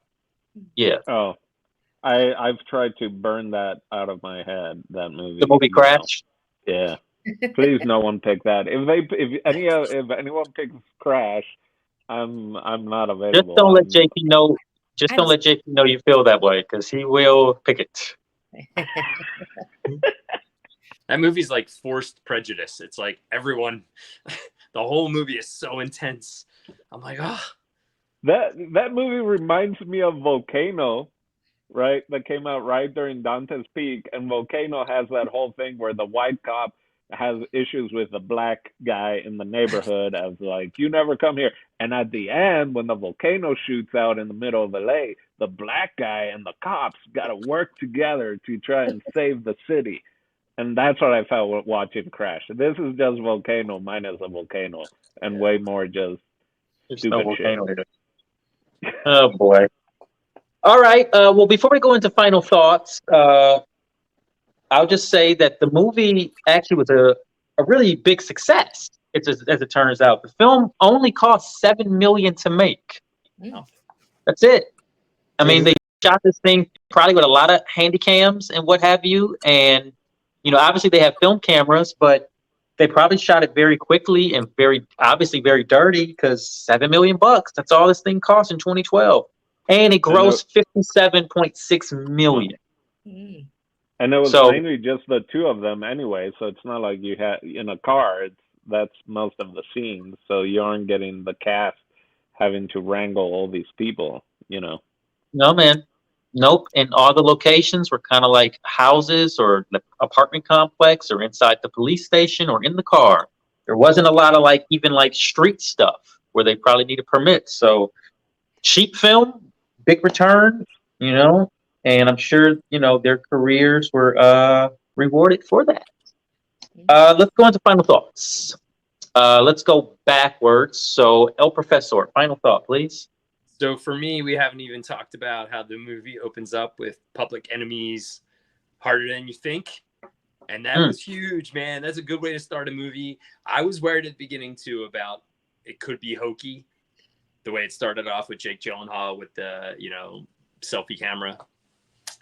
[SPEAKER 1] Yeah.
[SPEAKER 2] Oh, I've tried to burn that out of my head. That movie.
[SPEAKER 1] The movie Crash.
[SPEAKER 2] Yeah. Please, no one pick that. If anyone picks Crash, I'm not available.
[SPEAKER 1] Just don't let JP know Just don't let JP know you feel that way, because he will pick it.
[SPEAKER 3] That movie's like forced prejudice. It's like everyone, the whole movie is so intense. I'm like, oh.
[SPEAKER 2] That movie reminds me of Volcano, right? That came out right during Dante's Peak, and Volcano has that whole thing where the white cop has issues with the black guy in the neighborhood as like, you never come here. And at the end, when the volcano shoots out in the middle of LA, the black guy and the cops got to work together to try and save the city. And that's what I felt watching Crash. This is just Volcano minus a volcano and way more just
[SPEAKER 1] There's
[SPEAKER 2] stupid
[SPEAKER 1] no volcano
[SPEAKER 2] shit.
[SPEAKER 1] here. Oh boy. All right. Well, before we go into final thoughts, I'll just say that the movie actually was a really big success. As it turns out, the film only cost $7 million to make. That's it. I mean, they shot this thing probably with a lot of handy cams and what have you, and obviously they have film cameras, but they probably shot it very quickly and obviously very dirty, because $7 million. That's all this thing cost in 2012, and it grossed $57.6 million.
[SPEAKER 2] And it was mainly just the two of them anyway, so it's not like you had in a car. That's most of the scenes, so you aren't getting the cast having to wrangle all these people.
[SPEAKER 1] No, man. Nope. And all the locations were kind of like houses or the apartment complex or inside the police station or in the car. There wasn't a lot of even street stuff where they probably needed permits. So cheap film, big return, and I'm sure, their careers were rewarded for that. Let's go into final thoughts. Let's go backwards. So El Professor, final thought, please.
[SPEAKER 3] So for me, we haven't even talked about how the movie opens up with Public Enemy's Harder Than You Think. And that was huge, man. That's a good way to start a movie. I was worried at the beginning, too, about it could be hokey, the way it started off with Jake Gyllenhaal with the, selfie camera.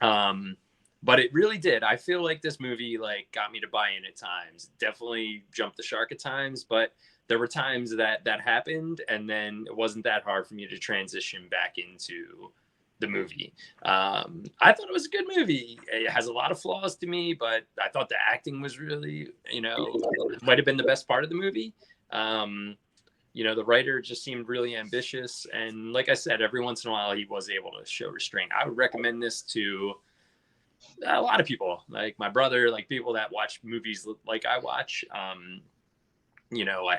[SPEAKER 3] But it really did. I feel like this movie, got me to buy in at times. Definitely jumped the shark at times, but there were times that happened, and then it wasn't that hard for me to transition back into the movie. I thought it was a good movie. It has a lot of flaws to me, but I thought the acting was really, might have been the best part of the movie. The writer just seemed really ambitious. And like I said, every once in a while he was able to show restraint. I would recommend this to a lot of people, like my brother, like people that watch movies like I watch.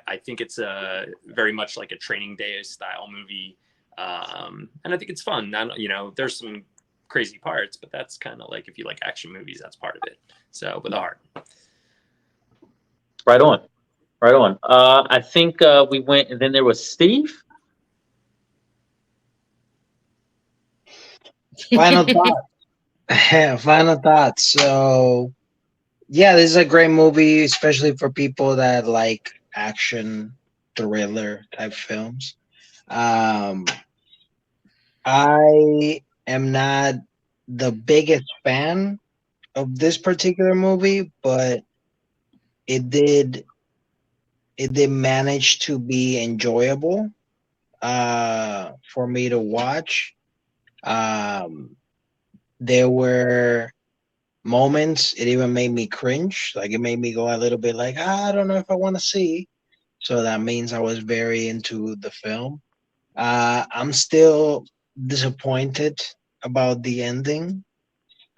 [SPEAKER 3] I think it's a very much like a Training Day style movie. And I think it's fun. There's some crazy parts, but that's kind of like, if you like action movies, that's part of it. So with a heart.
[SPEAKER 1] Right on. I think we went, and then there was Steve.
[SPEAKER 5] Final thoughts. Final thoughts. So, yeah, this is a great movie, especially for people that like action thriller type films. I am not the biggest fan of this particular movie, but it did manage to be enjoyable for me to watch. There were moments it even made me cringe, it made me go a little bit I don't know if I want to see. So that means I was very into the film. I'm still disappointed about the ending.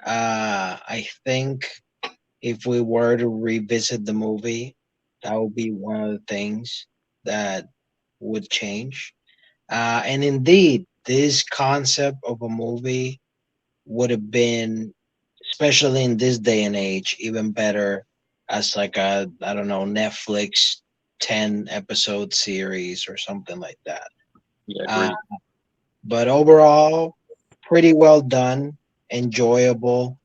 [SPEAKER 5] I think if we were to revisit the movie, that would be one of the things that would change. And indeed, this concept of a movie would have been, especially in this day and age, even better as I don't know, Netflix 10 episode series or something like that.
[SPEAKER 1] Yeah,
[SPEAKER 5] but overall, pretty well done, enjoyable.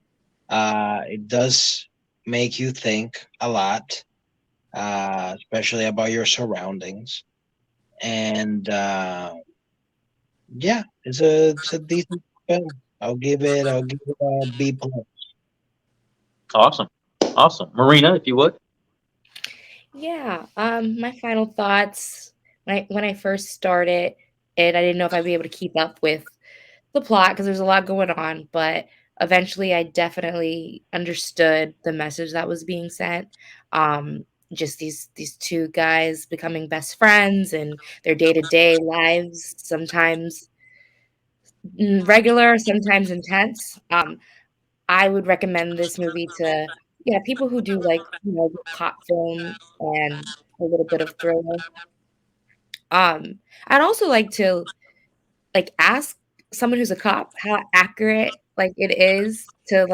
[SPEAKER 5] It does make you think a lot, especially about your surroundings. And yeah, it's a decent film. I'll give it a B+.
[SPEAKER 1] Awesome. Marina, if you would.
[SPEAKER 4] Yeah. My final thoughts when I first started it, I didn't know if I'd be able to keep up with the plot because there's a lot going on, but eventually I definitely understood the message that was being sent. Just these two guys becoming best friends and their day-to-day lives, sometimes regular, sometimes intense. I would recommend this movie to, yeah, people who do like, cop film and a little bit of thriller. I'd also like to ask someone who's a cop how accurate it is to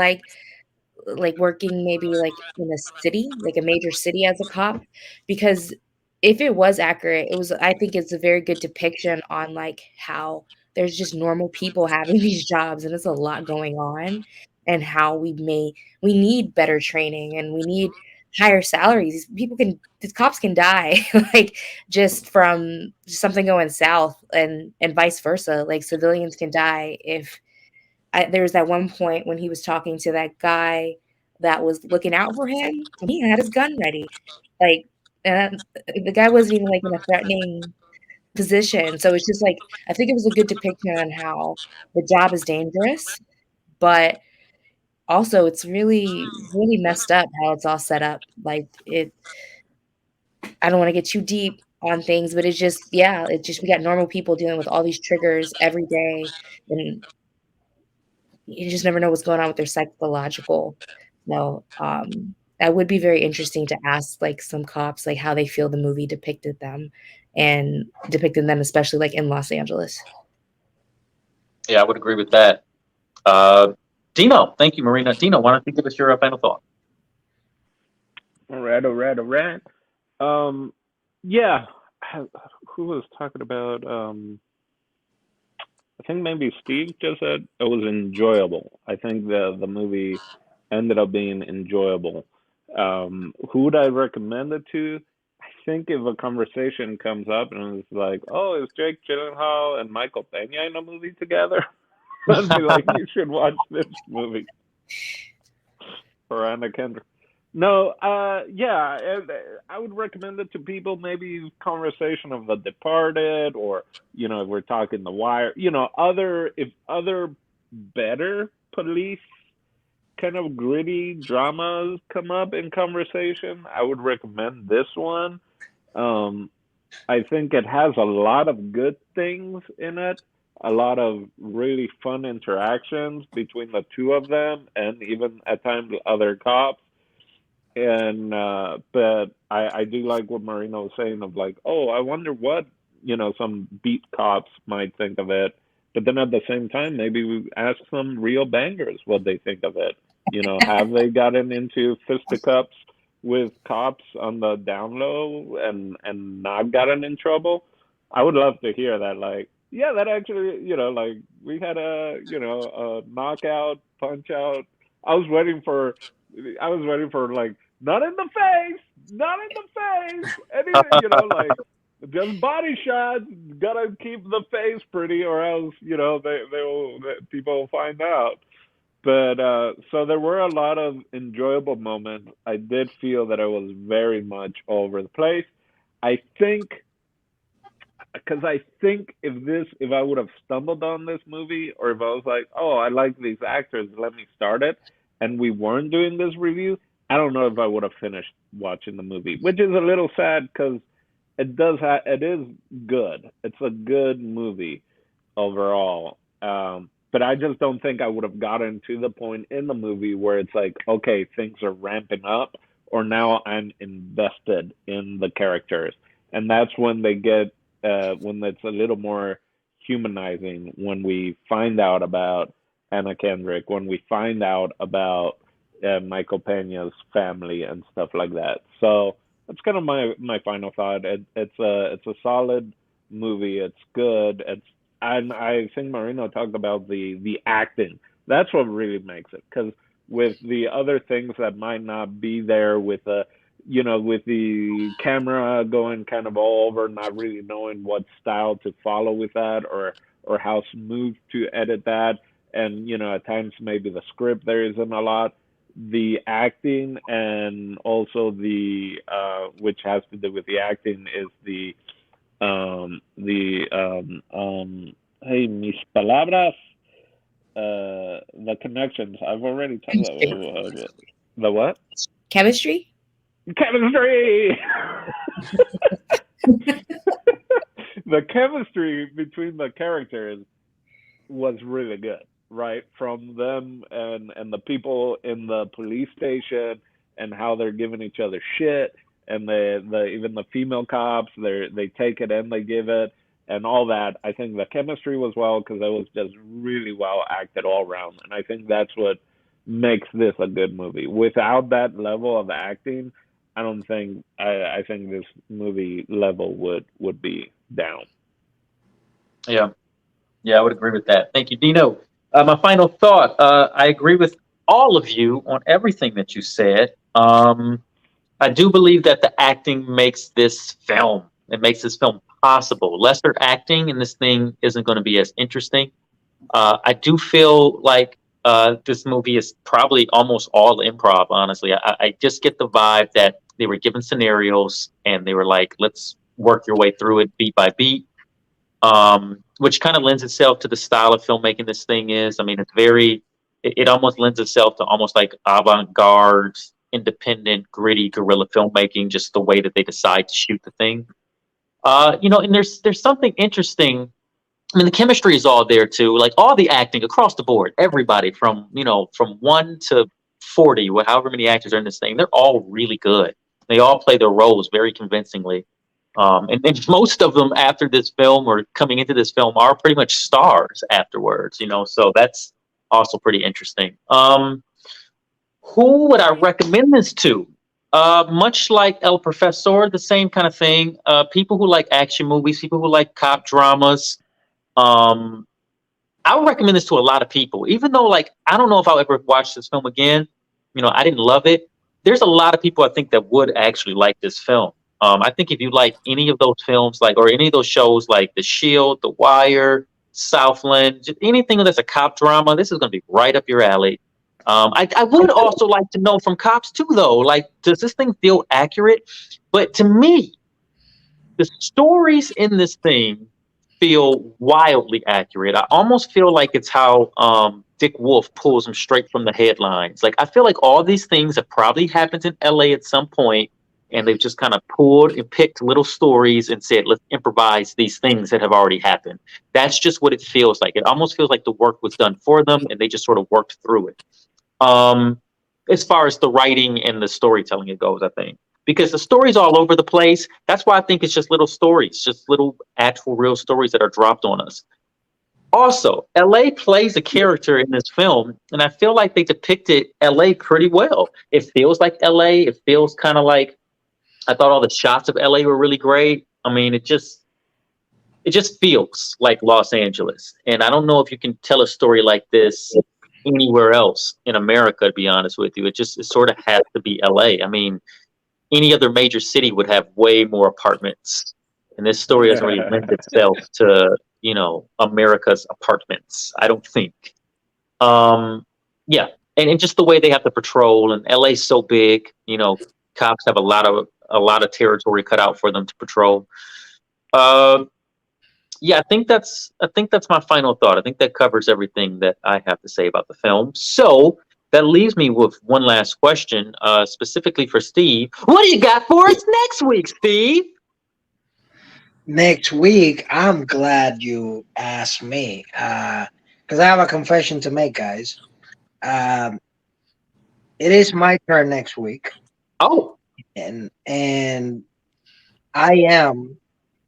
[SPEAKER 4] working maybe in a city, like a major city as a cop, because if it was accurate, I think it's a very good depiction on how there's just normal people having these jobs and it's a lot going on, and how we need better training and we need higher salaries. These cops can die just from something going south, and vice versa. Like civilians can die if there was that one point when he was talking to that guy that was looking out for him, and he had his gun ready. Like, the guy wasn't even in a threatening position. So it's just I think it was a good depiction on how the job is dangerous, but also it's really, really messed up how it's all set up. I don't want to get too deep on things, but we got normal people dealing with all these triggers every day, and you just never know what's going on with their psychological. No, that would be very interesting to ask some cops how they feel the movie depicted them, especially in Los Angeles.
[SPEAKER 1] Yeah, I would agree with that. Dino, thank you, Marina. Dino, why don't you give us your final thought?
[SPEAKER 2] All right. Yeah, who was talking about? I think maybe Steve just said it was enjoyable. I think the movie ended up being enjoyable. Who would I recommend it to? I think if a conversation comes up and it's like, oh, is Jake Gyllenhaal and Michael Peña in a movie together? I'd be like, you should watch this movie. Or Anna Kendrick. No, yeah, I would recommend it to people. Maybe conversation of The Departed, or if we're talking The Wire. Other better police kind of gritty dramas come up in conversation, I would recommend this one. I think it has a lot of good things in it, a lot of really fun interactions between the two of them, and even at times other cops. And but I do like what Marino was saying of oh, I wonder what some beat cops might think of it. But then at the same time, maybe we ask some real bangers what they think of it. Have they gotten into fisticuffs with cops on the down low and not gotten in trouble? I would love to hear that. Yeah, that actually, we had a knockout, punch out. I was waiting for, not in the face, not in the face. Anything, just body shots. Gotta keep the face pretty, or else, people will find out. But so there were a lot of enjoyable moments. I did feel that I was very much all over the place. I think because I think if I would have stumbled on this movie, or if I was like, oh, I like these actors, let me start it, and we weren't doing this review, I don't know if I would have finished watching the movie, which is a little sad because it is good. It's a good movie overall. But I just don't think I would have gotten to the point in the movie where it's like, okay, things are ramping up, or now I'm invested in the characters, and that's when they get when it's a little more humanizing, when we find out about Anna Kendrick, when we find out about Michael Peña's family and stuff like that. So that's kind of my final thought. It's a solid movie. It's good. And I think Marino talked about the acting. That's what really makes it. Because with the other things that might not be there, with with the camera going kind of all over, not really knowing what style to follow with that, or how smooth to edit that, and at times maybe the script there isn't a lot. The acting, and also the which has to do with the acting, is the hey, mis palabras, the connections. I've already told
[SPEAKER 4] Chemistry.
[SPEAKER 2] the what?
[SPEAKER 4] Chemistry?
[SPEAKER 2] Chemistry. The chemistry between the characters was really good, right? From them and the people in the police station and how they're giving each other shit, and the even the female cops, they take it and they give it, and all that. I think the chemistry was well because it was just really well acted all around, and I think that's what makes this a good movie. Without that level of acting, I don't think I think this movie level would be down.
[SPEAKER 1] Yeah. Yeah, I would agree with that. Thank you, Dino. My final thought. I agree with all of you on everything that you said. I do believe that the acting makes this film. It makes this film possible. Lesser acting, and this thing isn't going to be as interesting. I do feel like this movie is probably almost all improv. Honestly, I just get the vibe that they were given scenarios and they were like, "Let's work your way through it beat by beat." Which kind of lends itself to the style of filmmaking this thing is. I mean, it's very, it almost lends itself to almost like avant-garde, independent, gritty guerrilla filmmaking, just the way that they decide to shoot the thing. And there's something interesting. I mean, the chemistry is all there too. Like all the acting across the board, everybody from 1 to 40, however many actors are in this thing, they're all really good. They all play their roles very convincingly. And most of them after this film or coming into this film are pretty much stars afterwards, so that's also pretty interesting. Who would I recommend this to? Much like El Profesor, the same kind of thing. People who like action movies, people who like cop dramas. Um, I would recommend this to a lot of people, even though, like, I don't know if I'll ever watch this film again. I didn't love it. There's a lot of people I think that would actually like this film. I think if you like any of those films, like, or any of those shows, like The Shield, The Wire, Southland, just anything that's a cop drama, this is going to be right up your alley. I would also like to know from cops too, though, like, does this thing feel accurate? But to me, the stories in this thing feel wildly accurate. I almost feel like it's how Dick Wolf pulls them straight from the headlines. Like, I feel like all these things have probably happened in LA at some point, and they've just kind of pulled and picked little stories and said, let's improvise these things that have already happened. That's just what it feels like. It almost feels like the work was done for them, and they just sort of worked through it. As far as the writing and the storytelling it goes, I think. Because the story's all over the place. That's why I think it's just little stories, just little actual real stories that are dropped on us. Also, LA plays a character in this film, and I feel like they depicted LA pretty well. It feels like LA. It feels kind of like, I thought all the shots of LA were really great. I mean, it just feels like Los Angeles. And I don't know if you can tell a story like this anywhere else in America, to be honest with you. It sort of has to be LA. I mean, any other major city would have way more apartments. And this story doesn't really lend itself to, America's apartments, I don't think. Yeah. And just the way they have to patrol, and LA's so big, cops have a lot of territory cut out for them to patrol. Yeah, I think that's my final thought. I think that covers everything that I have to say about the film. So that leaves me with one last question, specifically for Steve. What do you got for us next week, Steve?
[SPEAKER 5] Next week, I'm glad you asked me, because I have a confession to make, guys. It is my turn next week.
[SPEAKER 1] Oh,
[SPEAKER 5] and I am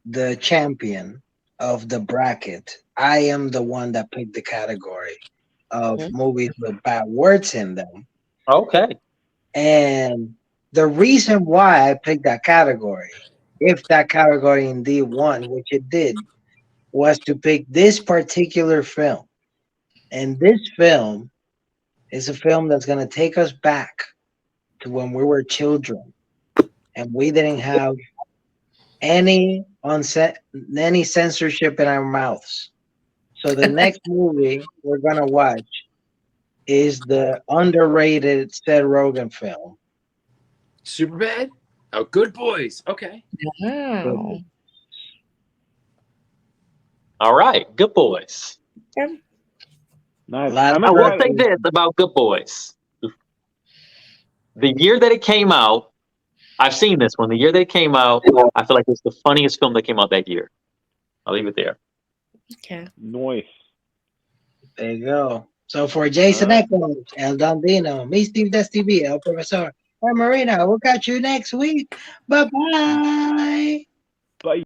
[SPEAKER 5] the champion of the bracket. I am the one that picked the category of movies with bad words in them.
[SPEAKER 1] Okay.
[SPEAKER 5] And the reason why I picked that category, if that category indeed won, which it did, was to pick this particular film. And this film is a film that's going to take us back to when we were children and we didn't have any censorship in our mouths. So the next movie we're going to watch is the underrated Seth Rogen film.
[SPEAKER 3] Superbad? Oh, Good Boys. Okay.
[SPEAKER 4] Wow.
[SPEAKER 1] All right. Good Boys.
[SPEAKER 2] Nice.
[SPEAKER 5] Lot
[SPEAKER 2] I'm
[SPEAKER 1] I will say
[SPEAKER 2] excited.
[SPEAKER 1] this about Good Boys. The year that it came out, I've seen this one. The year that it came out, I feel like it's the funniest film that came out that year. I'll leave it there.
[SPEAKER 4] Okay.
[SPEAKER 2] Noise.
[SPEAKER 5] There you go. So for Jason
[SPEAKER 2] All right.
[SPEAKER 5] Echoes, El Dondino, me, Steve Des TV, El Professor, and Marina, we'll catch you next week. Bye bye.